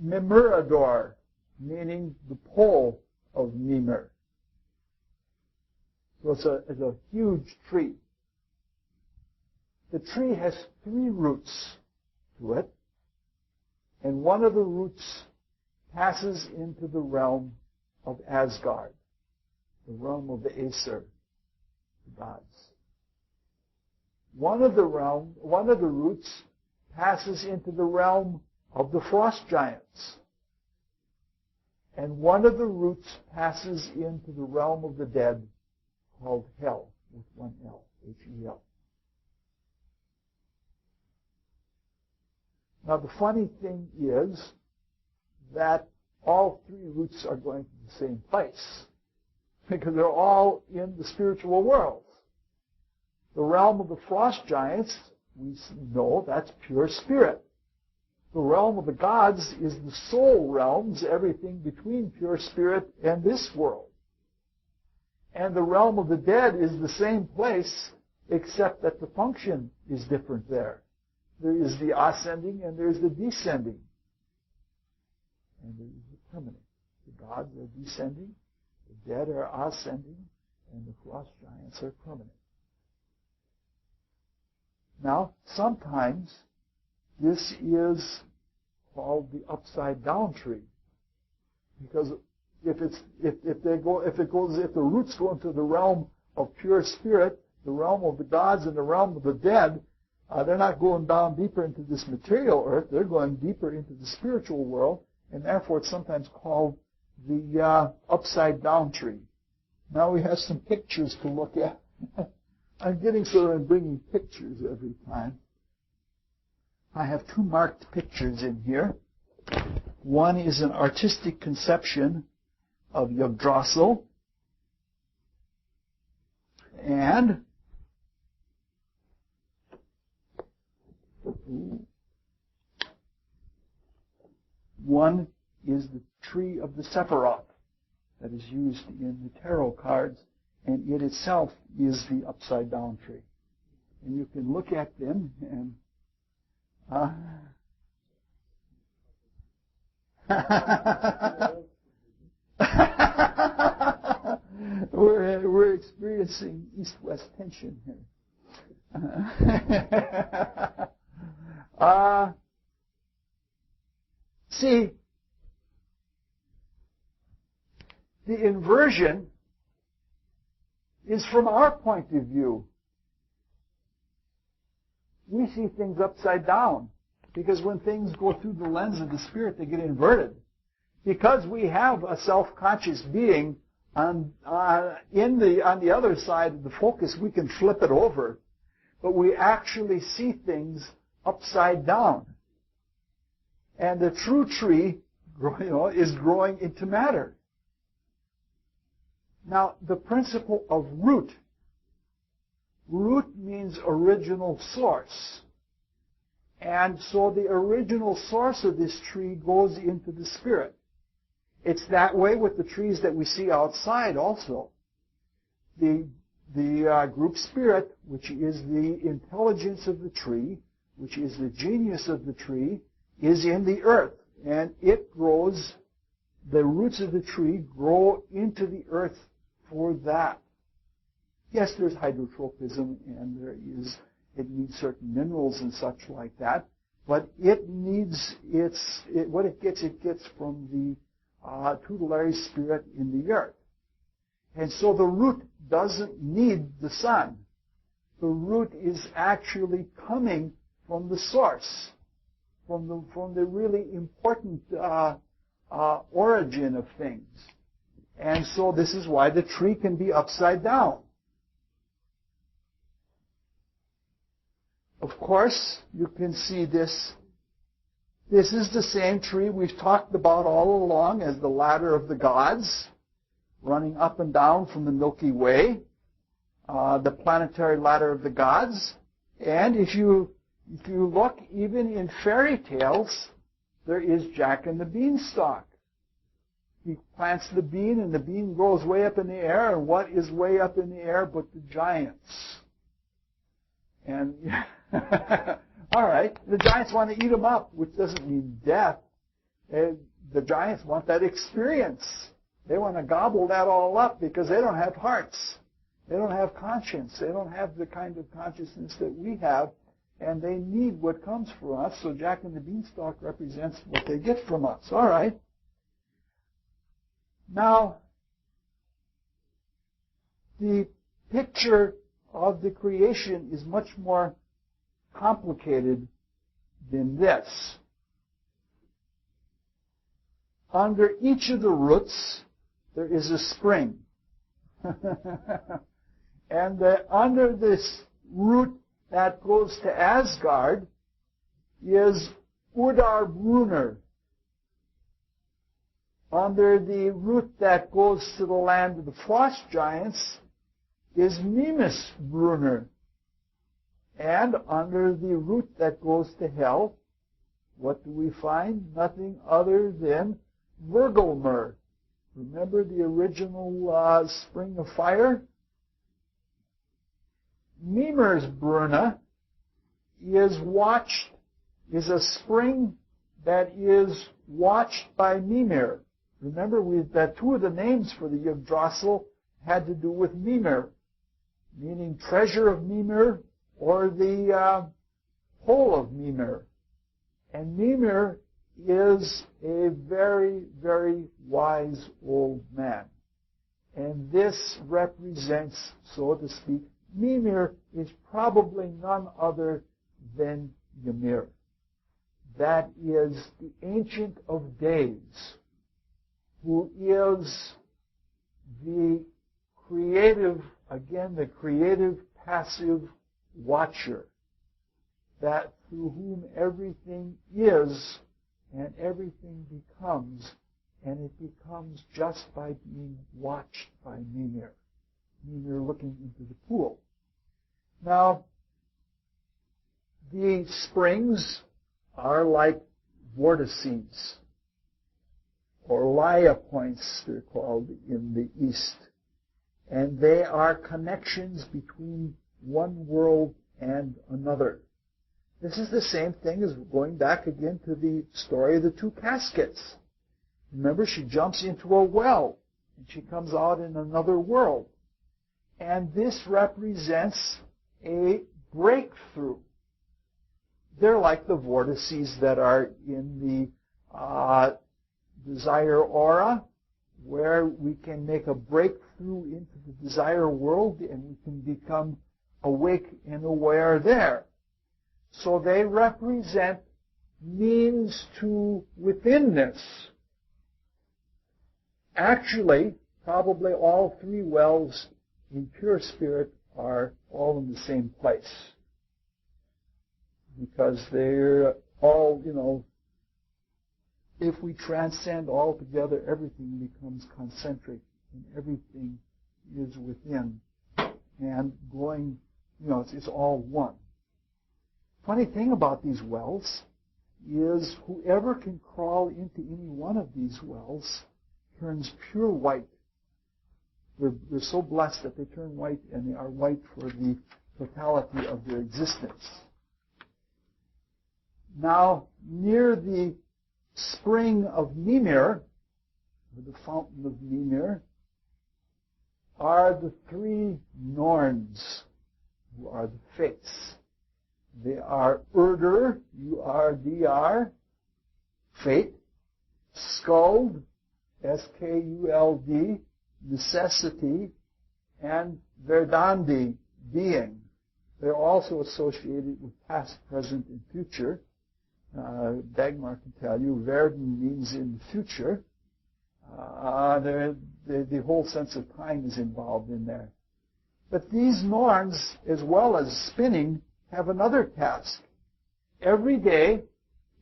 Mimurador, meaning the pole of Mimer. So it's a huge tree. The tree has 3 roots to it, and one of the roots passes into the realm of Asgard, the realm of the Aesir, the gods. One of the roots passes into the realm of the frost giants. And one of the roots passes into the realm of the dead, called Hell, with one L, H-E-L. Now the funny thing is that all 3 roots are going to the same place, because they're all in the spiritual world. The realm of the frost giants, we know that's pure spirit. The realm of the gods is the soul realms, everything between pure spirit and this world. And the realm of the dead is the same place, except that the function is different there. There is the ascending and there is the descending. And there is the permanent. The gods are descending, the dead are ascending, and the frost giants are permanent. Now, sometimes this is called the upside down tree, because if the roots go into the realm of pure spirit, the realm of the gods and the realm of the dead, they're not going down deeper into this material earth, they're going deeper into the spiritual world, and therefore it's sometimes called the upside down tree. Now we have some pictures to look at. I'm getting sort of bringing pictures every time. I have 2 marked pictures in here. One is an artistic conception of Yggdrasil, and one is the tree of the Sephiroth that is used in the tarot cards, and it itself is the upside down tree. And you can look at them, and Huh? we're experiencing east-west tension here. See, the inversion is from our point of view. We see things upside down because when things go through the lens of the Spirit, they get inverted. Because we have a self-conscious being on the other side of the focus, we can flip it over, but we actually see things upside down. And the true tree, is growing into matter. Now, the principle of root. Root means original source. And so the original source of this tree goes into the Spirit. It's that way with the trees that we see outside also. The group spirit, which is the intelligence of the tree, which is the genius of the tree, is in the earth. And it grows, the roots of the tree grow into the earth for that. Yes, there's hydrotropism and it needs certain minerals and such like that, but it gets from the tutelary spirit in the earth. And so the root doesn't need the sun. The root is actually coming from the source, from the really important origin of things. And so this is why the tree can be upside down. Of course, you can see this. This is the same tree we've talked about all along as the ladder of the gods, running up and down from the Milky Way, the planetary ladder of the gods. And if you look even in fairy tales, there is Jack and the Beanstalk. He plants the bean, and the bean grows way up in the air, and what is way up in the air but the giants? And all right, the giants want to eat them up, which doesn't mean death. The giants want that experience. They want to gobble that all up because they don't have hearts. They don't have conscience. They don't have the kind of consciousness that we have, and they need what comes from us. So Jack and the Beanstalk represents what they get from us. All right. Now, the picture of the creation is much more complicated than this. Under each of the roots, there is a spring. And under this root that goes to Asgard is Udar-Brunner. Under the root that goes to the land of the frost giants is Mimas-Brunner. And under the root that goes to hell, what do we find? Nothing other than Virgulmer. Remember the original spring of fire? Mimersbrunner is a spring that is watched by Mimir. Remember, that two of the names for the Yggdrasil had to do with Mimir, meaning treasure of Mimir or the hole of Mimir. And Mimir is a very, very wise old man. And this represents, so to speak, Mimir is probably none other than Ymir. That is the Ancient of Days, who is the creative, again, the creative, passive watcher, that through whom everything is and everything becomes, and it becomes just by being watched by Mimir. Mimir looking into the pool. Now, the springs are like vortices, or Laya points, they're called in the East. And they are connections between one world and another. This is the same thing as going back again to the story of the two caskets. Remember, she jumps into a well, and she comes out in another world. And this represents a breakthrough. They're like the vortices that are in the desire aura, where we can make a breakthrough into the desire world and we can become awake and aware there. So they represent means to withinness. Actually, probably all three wells in pure spirit are all in the same place. Because they're all, if we transcend altogether, everything becomes concentric and everything is within and going, it's all one. Funny thing about these wells is whoever can crawl into any one of these wells turns pure white. They're so blessed that they turn white, and they are white for the totality of their existence. Now, near the spring of Mimir, or the fountain of Mimir, are the three Norns, who are the fates. They are Urdur, U-R-D-R, fate, Skuld, S-K-U-L-D, necessity, and Verdandi, being. They're also associated with past, present, and future. Dagmar can tell you, Verden means in the future. The whole sense of time is involved in there. But these Norns, as well as spinning, have another task. Every day,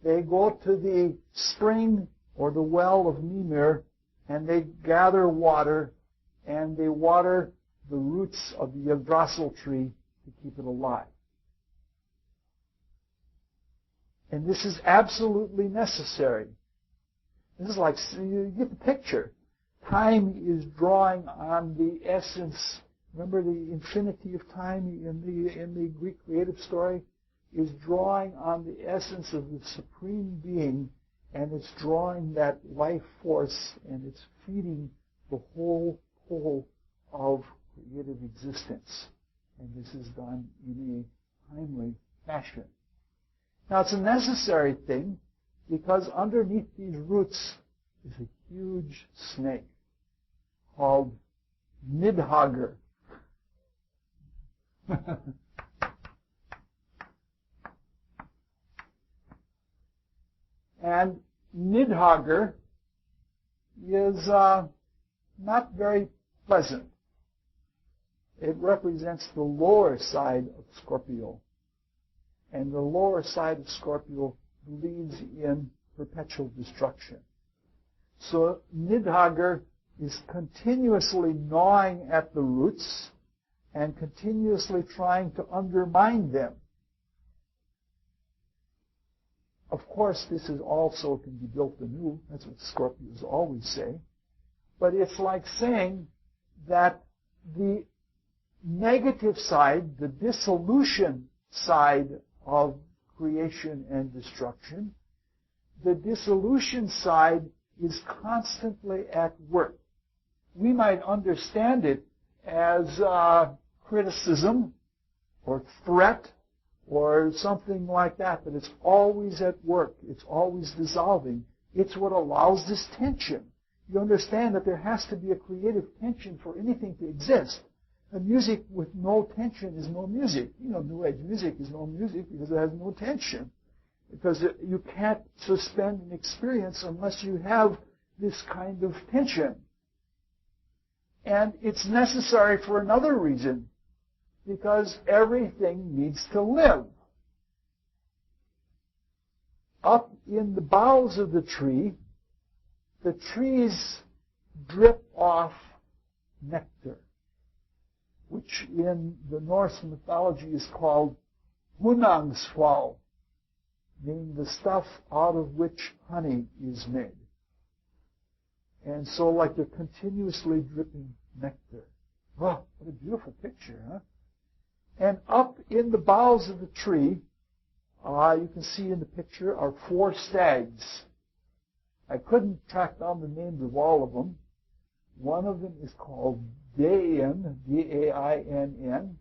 they go to the spring or the well of Mimir, and they gather water, and they water the roots of the Yggdrasil tree to keep it alive. And this is absolutely necessary. This is like, you get the picture. Time is drawing on the essence. Remember the infinity of time in the Greek creative story? Is drawing on the essence of the Supreme Being, and it's drawing that life force, and it's feeding the whole pole of creative existence. And this is done in a timely fashion. Now, it's a necessary thing, because underneath these roots is a huge snake called Nidhogger. And Nidhogger is not very pleasant. It represents the lower side of Scorpio. And the lower side of Scorpio leads in perpetual destruction. So Nidhogger is continuously gnawing at the roots and continuously trying to undermine them. Of course, this is also can be built anew. That's what Scorpios always say. But it's like saying that the negative side, the dissolution side of creation and destruction, the dissolution side is constantly at work. We might understand it as criticism or threat or something like that, but it's always at work. It's always dissolving. It's what allows this tension. You understand that there has to be a creative tension for anything to exist. And music with no tension is no music. New Age music is no music because it has no tension. Because you can't suspend an experience unless you have this kind of tension. And it's necessary for another reason, because everything needs to live. Up in the boughs of the trees drip off nectar, which in the Norse mythology is called hunangsfall, meaning the stuff out of which honey is made. And so like they're continuously dripping nectar. Oh, what a beautiful picture, huh? And up in the boughs of the tree you can see in the picture, are 4 stags. I couldn't track down the names of all of them. One of them is called Dain, D-A-I-N-N,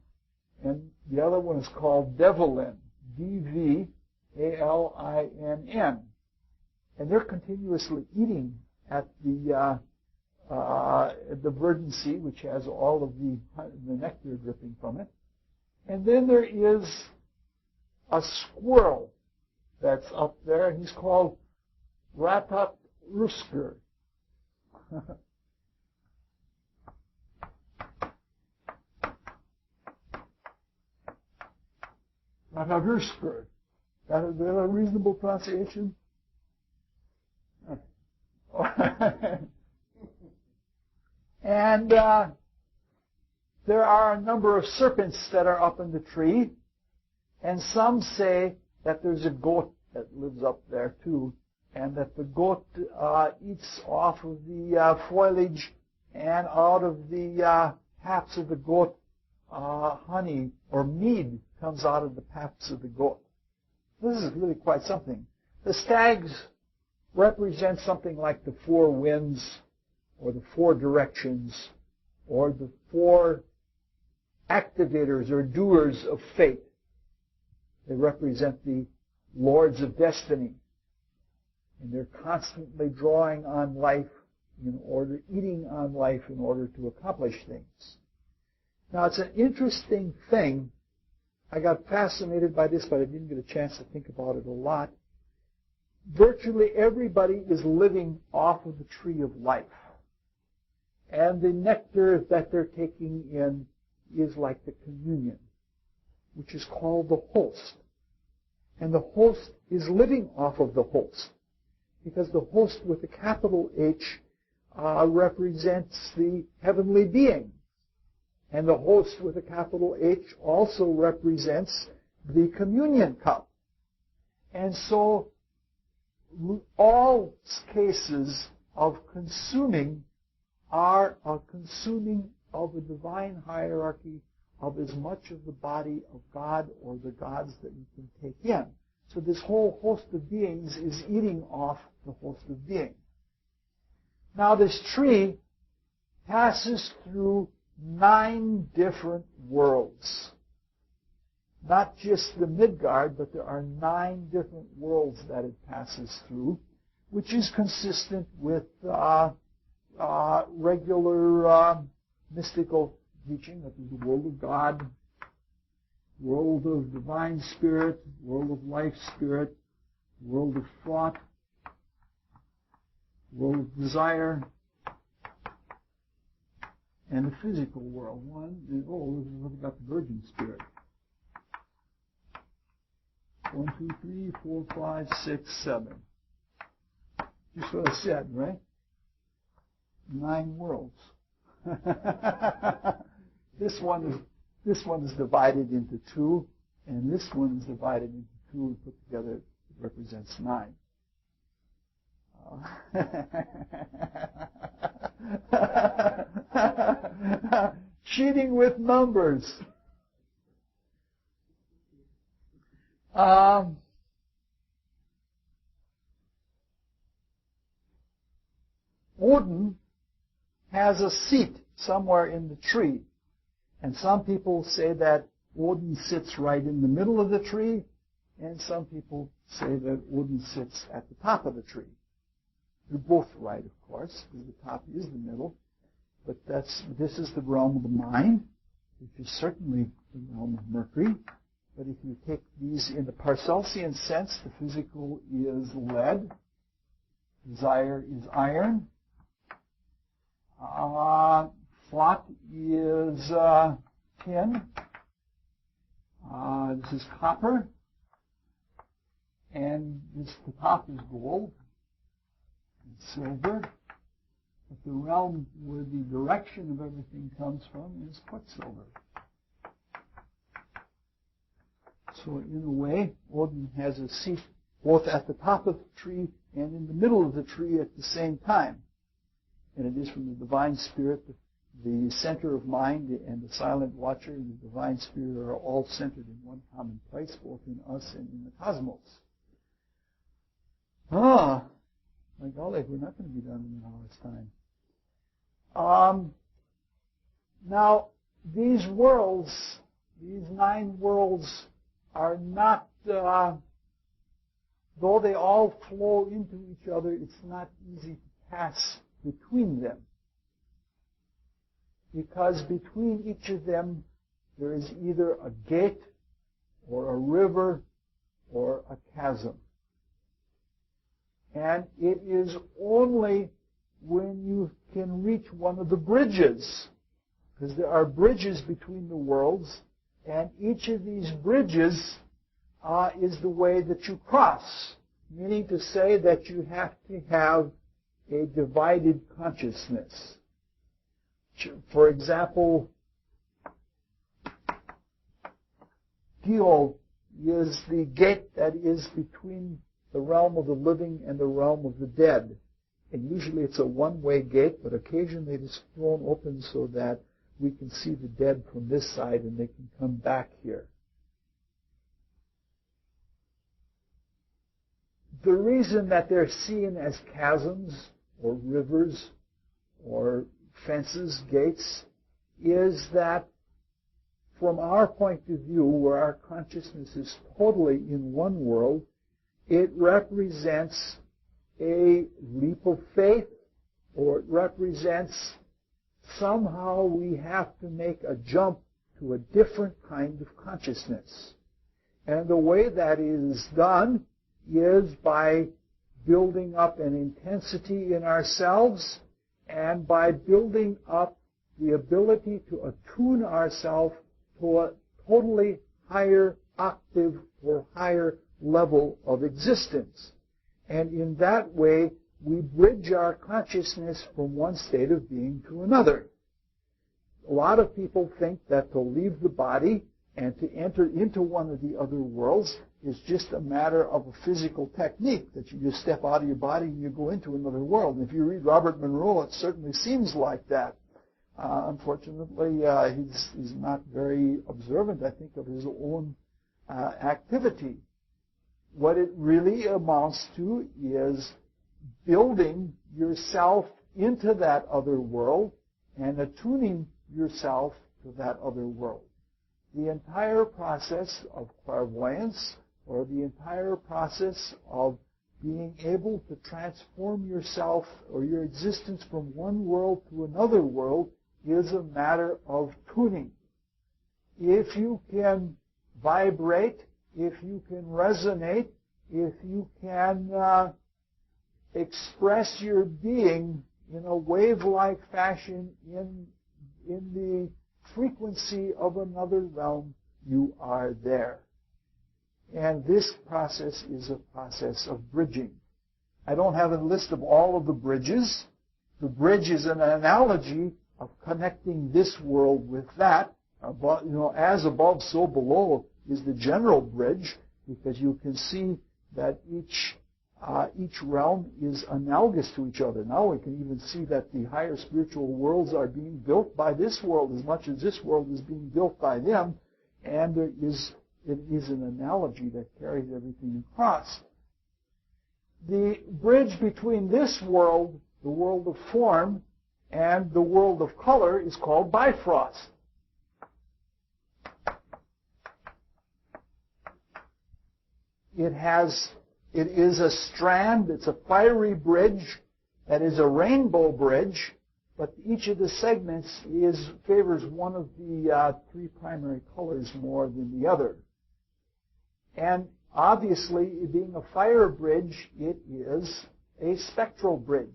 and the other one is called Devalin, D-V-A-L-I-N-N. And they're continuously eating at the verdancy, which has all of the nectar dripping from it. And then there is a squirrel that's up there, and he's called Ratat Rusker. Ratat Rusker. Is that a reasonable pronunciation? And there are a number of serpents that are up in the tree, and some say that there's a goat that lives up there too, and that the goat eats off of the foliage, and out of the paps of the goat, honey or mead comes out of the paps of the goat. This is really quite something. The stags represent something like the 4 winds, or the 4 directions, or the 4 activators or doers of fate. They represent the lords of destiny. And they're constantly drawing on life eating on life in order to accomplish things. Now, it's an interesting thing. I got fascinated by this, but I didn't get a chance to think about it a lot. Virtually everybody is living off of the tree of life. And the nectar that they're taking in is like the communion, which is called the host. And the host is living off of the host, because the host with a capital H represents the heavenly being. And the host with a capital H also represents the communion cup. And so all cases of consuming are a consuming of a divine hierarchy of as much of the body of God or the gods that you can take in. So this whole host of beings is eating off the host of beings. Now this tree passes through 9 different worlds. Not just the Midgard, but there are 9 different worlds that it passes through, which is consistent with regular mystical teaching, that there's the world of God, world of divine spirit, world of life spirit, world of thought, world of desire, and the physical world. One is, look about the virgin spirit. 1, 2, 3, 4, 5, 6, 7. Just what I said, right? 9 worlds. This one is divided into 2, and this one is divided into 2 and put together. It represents 9. Cheating with numbers. Odin has a seat somewhere in the tree. And some people say that Odin sits right in the middle of the tree, and some people say that Odin sits at the top of the tree. They're both right, of course, because the top is the middle. But this is the realm of the mind, which is certainly the realm of Mercury. But if you take these in the Paracelsian sense, the physical is lead, desire is iron, thought is tin, this is copper, and the top is gold and silver. But the realm where the direction of everything comes from is Koepsel. So in a way, Odin has a seat both at the top of the tree and in the middle of the tree at the same time. And it is from the divine spirit, the the center of mind and the silent watcher and the divine spirit are all centered in one common place, both in us and in the cosmos. My golly, we're not going to be done in an hour's time. Now, these worlds, these 9 worlds, are not, though they all flow into each other, it's not easy to pass between them. Because between each of them, there is either a gate, or a river, or a chasm. And it is only when you can reach one of the bridges, because there are bridges between the worlds, and each of these bridges is the way that you cross, meaning to say that you have to have a divided consciousness. For example, Geo is the gate that is between the realm of the living and the realm of the dead. And usually it's a one-way gate, but occasionally it is thrown open so that we can see the dead from this side and they can come back here. The reason that they're seen as chasms or rivers or fences, gates, is that from our point of view, where our consciousness is totally in one world, it represents a leap of faith, or it represents somehow we have to make a jump to a different kind of consciousness. And the way that is done is by building up an intensity in ourselves and by building up the ability to attune ourselves to a totally higher octave or higher level of existence. And in that way, we bridge our consciousness from one state of being to another. A lot of people think that to leave the body and to enter into one of the other worlds is just a matter of a physical technique, that you just step out of your body and you go into another world. And if you read Robert Monroe, it certainly seems like that. Unfortunately, he's not very observant, I think, of his own activity. What it really amounts to is building yourself into that other world and attuning yourself to that other world. The entire process of clairvoyance, or the entire process of being able to transform yourself or your existence from one world to another world, is a matter of tuning. If you can vibrate, if you can resonate, if you can express your being in a wave-like fashion in the frequency of another realm, you are there. And this process is a process of bridging. I don't have a list of all of the bridges. The bridge is an analogy of connecting this world with that. As above, so below is the general bridge, because you can see that each realm is analogous to each other. Now we can even see that the higher spiritual worlds are being built by this world as much as this world is being built by them, and it is an analogy that carries everything across. The bridge between this world, the world of form, and the world of color is called Bifrost. It is a strand, it's a fiery bridge that is a rainbow bridge, but each of the segments favors one of the 3 primary colors more than the other. And obviously, being a fire bridge, it is a spectral bridge.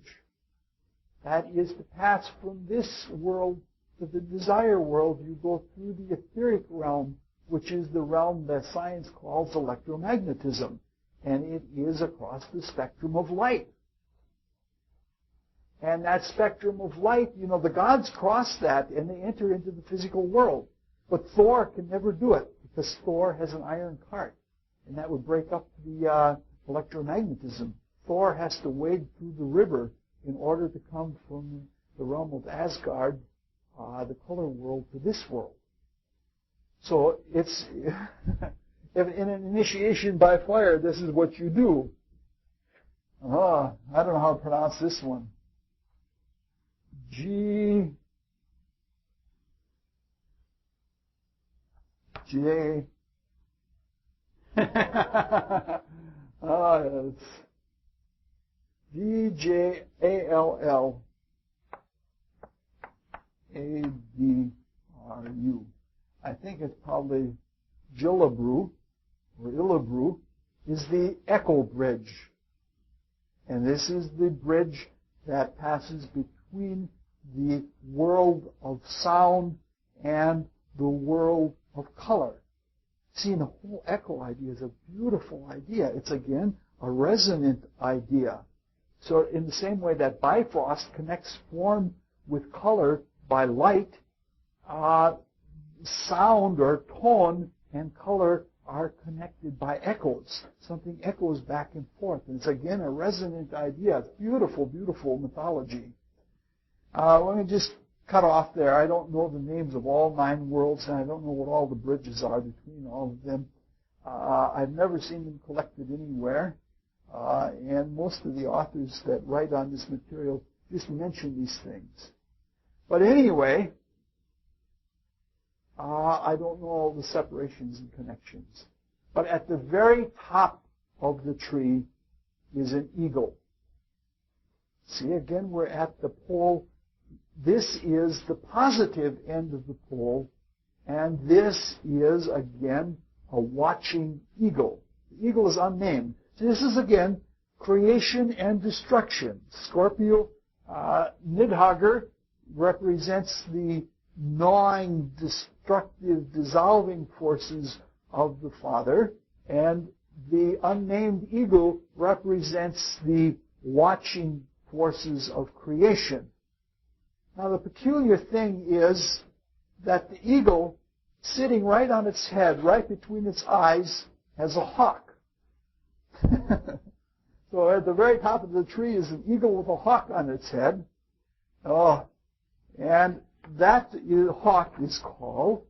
That is to pass from this world to the desire world. You go through the etheric realm, which is the realm that science calls electromagnetism. And it is across the spectrum of light. And that spectrum of light, the gods cross that and they enter into the physical world. But Thor can never do it, because Thor has an iron cart. And that would break up the electromagnetism. Thor has to wade through the river in order to come from the realm of Asgard the color world to this world. So it's, if in an initiation by fire, this is what you do. I don't know how to pronounce this one. J. It's DJALLADRU. I think it's probably Gillabrew or Illabrew is the echo bridge. And this is the bridge that passes between the world of sound and the world of color. See, the whole echo idea is a beautiful idea. It's, again, a resonant idea. So in the same way that Bifrost connects form with color by light, sound or tone and color are connected by echoes. Something echoes back and forth. And it's, again, a resonant idea. It's beautiful, beautiful mythology. Let me just cut off there. I don't know the names of all 9 worlds, and I don't know what all the bridges are between all of them. I've never seen them collected anywhere. And most of the authors that write on this material just mention these things. But anyway, I don't know all the separations and connections. But at the very top of the tree is an eagle. See, again, we're at the pole. This is the positive end of the pole, and this is, again, a watching eagle. The eagle is unnamed. So this is, again, creation and destruction. Scorpio, Nidhogger represents the gnawing, destructive, dissolving forces of the Father, and the unnamed eagle represents the watching forces of creation. Now, the peculiar thing is that the eagle, sitting right on its head, right between its eyes, has a hawk. So at the very top of the tree is an eagle with a hawk on its head. And that hawk is called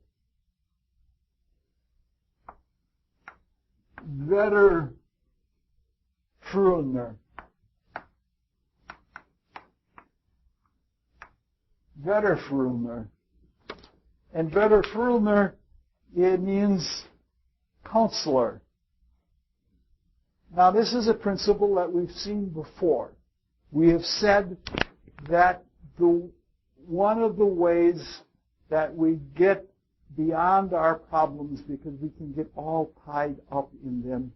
Wetterfruner. Wetterfruner. And Wetterfruner, it means counselor. Now, this is a principle that we've seen before. We have said that one of the ways that we get beyond our problems, because we can get all tied up in them,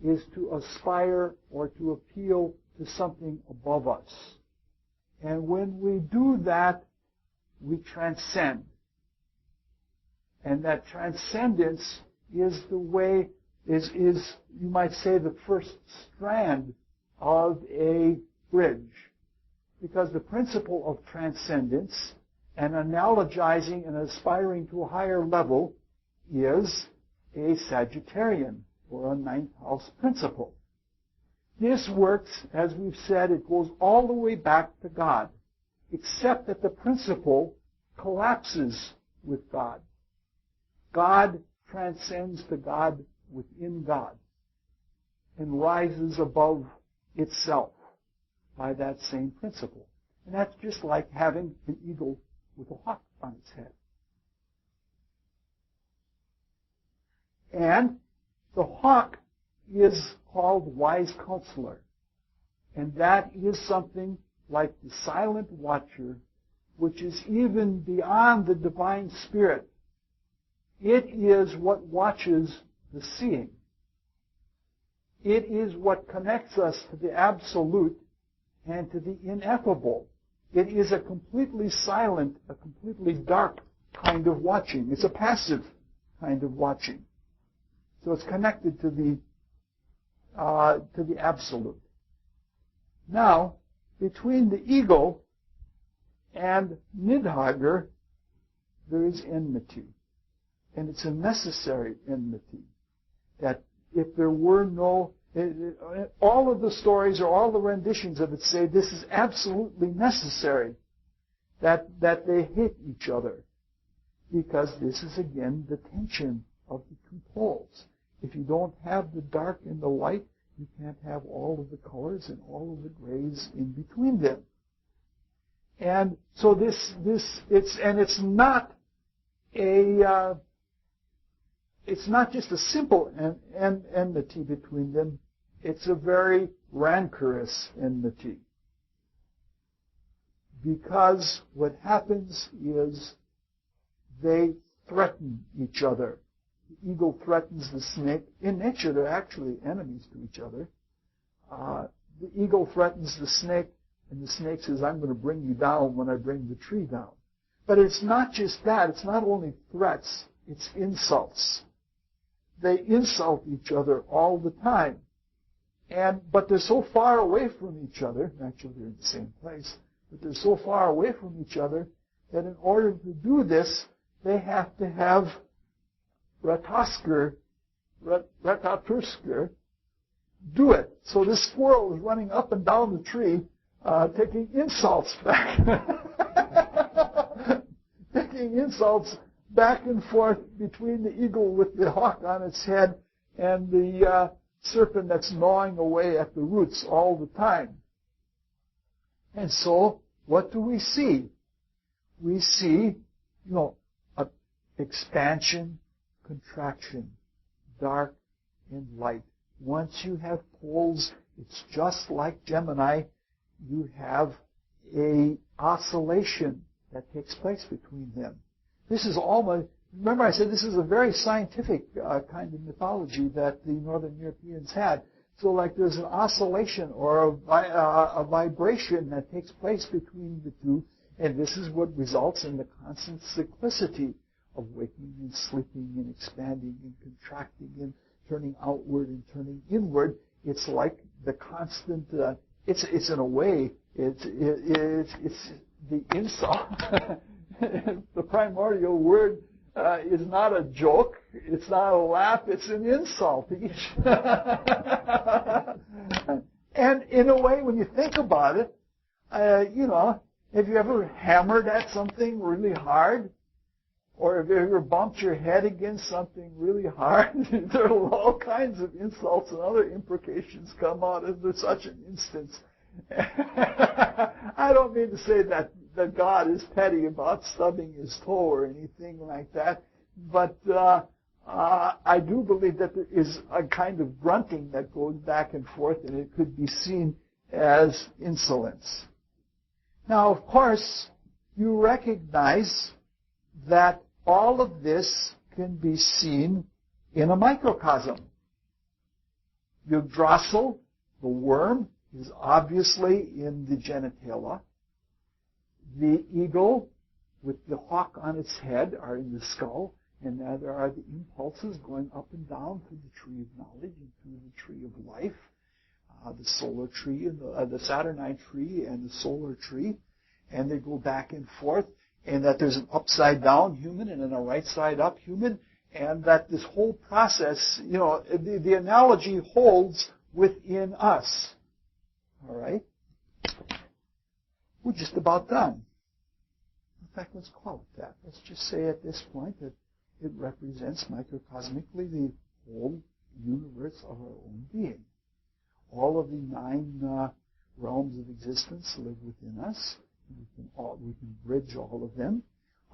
is to aspire or to appeal to something above us. And when we do that, we transcend. And that transcendence is the way, is you might say, the first strand of a bridge. Because the principle of transcendence and analogizing and aspiring to a higher level is a Sagittarian or a 9th house principle. This works, as we've said, it goes all the way back to God, except that the principle collapses with God. God transcends the God within God and rises above itself by that same principle. And that's just like having an eagle with a hawk on its head. And the hawk is called wise counselor. And that is something like the silent watcher, which is even beyond the divine spirit. It is what watches the seeing. It is what connects us to the absolute and to the ineffable. It is a completely silent, a completely dark kind of watching. It's a passive kind of watching. So it's connected to the absolute. Now, between the eagle and Nidhogger, there is enmity. And it's a necessary enmity. That if there were no, all of the stories or all the renditions of it say this is absolutely necessary. that they hate each other. Because this is, again, the tension of the two poles. If you don't have the dark and the light, you can't have all of the colors and all of the grays in between them. And so it's not just a simple enmity between them. It's a very rancorous enmity. Because what happens is they threaten each other. The eagle threatens the snake. In nature, they're actually enemies to each other. The eagle threatens the snake, and the snake says, I'm going to bring you down when I bring the tree down. But it's not just that. It's not only threats. It's insults. They insult each other all the time. But they're so far away from each other, actually they're in the same place, but they're so far away from each other that in order to do this, they have to have Ratatusker do it. So this squirrel is running up and down the tree, taking insults back. Taking insults back and forth between the eagle with the hawk on its head and the serpent that's gnawing away at the roots all the time. And so, what do we see? We see, expansion, contraction, dark and light. Once you have poles, it's just like Gemini. You have a oscillation that takes place between them. This is almost, remember I said this is a very scientific kind of mythology that the Northern Europeans had. So like there's an oscillation or a vibration that takes place between the two, and this is what results in the constant cyclicity of waking and sleeping and expanding and contracting and turning outward and turning inward. It's like the constant, it's in a way, it's the insult. The primordial word is not a joke. It's not a laugh. It's an insult. And in a way, when you think about it, have you ever hammered at something really hard? Or have you ever bumped your head against something really hard? There are all kinds of insults and other imprecations come out of such an instance. I don't mean to say that God is petty about stubbing his toe or anything like that, but I do believe that there is a kind of grunting that goes back and forth, and it could be seen as insolence. Now, of course, you recognize that all of this can be seen in a microcosm. Yggdrasil, the worm, is obviously in the genitalia. The eagle with the hawk on its head are in the skull, and now there are the impulses going up and down through the tree of knowledge and through the tree of life, the solar tree, and the Saturnine tree and the solar tree, and they go back and forth, and that there's an upside-down human and then a right-side-up human, and that this whole process, the analogy holds within us. All right? We're just about done. In fact, let's call it that. Let's just say at this point that it represents microcosmically the whole universe of our own being. All of the 9 realms of existence live within us. We can bridge all of them.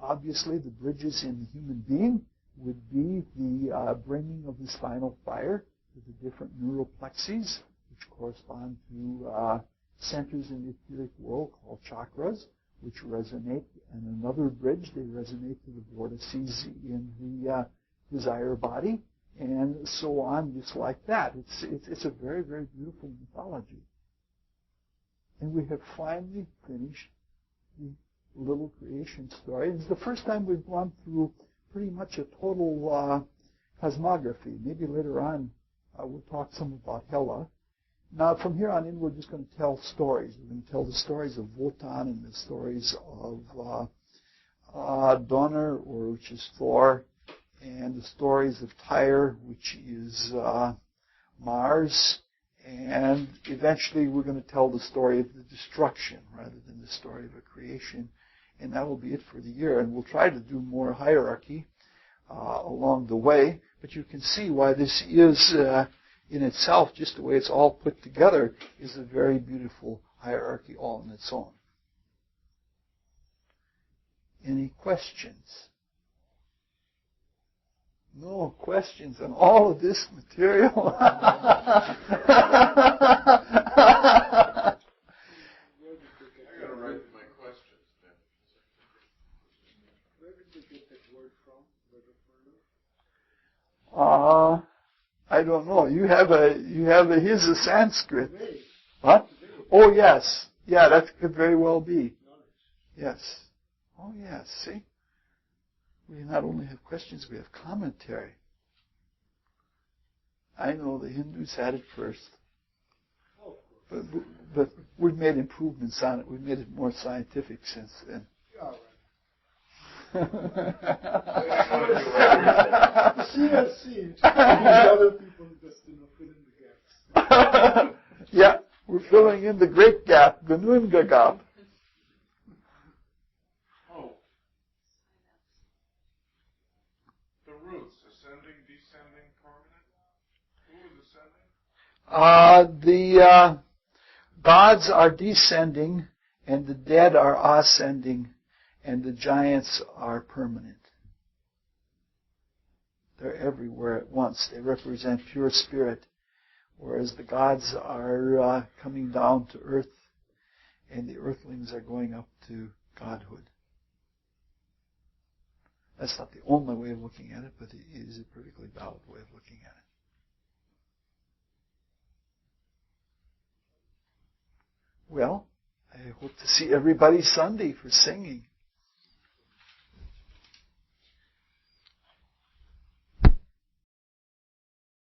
Obviously, the bridges in the human being would be the bringing of the spinal fire to the different neural plexes, which correspond to centers in the etheric world called chakras, which resonate, and another bridge, they resonate to the vortices in the desire body, and so on, just like that. It's a very, very beautiful mythology. And we have finally finished the little creation story. It's the first time we've gone through pretty much a total cosmography. Maybe later on we'll talk some about Hela. Now, from here on in, we're just going to tell stories. We're going to tell the stories of Wotan and the stories of Donner, which is Thor, and the stories of Tyr, which is Mars. And eventually, we're going to tell the story of the destruction rather than the story of a creation. and that will be it for the year. And we'll try to do more hierarchy along the way. But you can see why this is, in itself, just the way it's all put together, is a very beautiful hierarchy all on its own. Any questions? No questions on all of this material? I gotta write my questions then. Where did they get that word from? I don't know. You have here's a Sanskrit. What? Oh yes. Yeah, that could very well be. Yes. Oh yes, see? We not only have questions, we have commentary. I know the Hindus had it first. But we've made improvements on it. We've made it more scientific since then. CSC. Other people just fill in the gaps. Yeah, we're filling in the great gap, the Nunga gap. Oh. The roots, ascending, descending, permanent? Who is ascending? The gods are descending, and the dead are ascending, and the giants are permanent. They're everywhere at once. They represent pure spirit, whereas the gods are coming down to earth, and the earthlings are going up to godhood. That's not the only way of looking at it, but it is a perfectly valid way of looking at it. Well, I hope to see everybody Sunday for singing.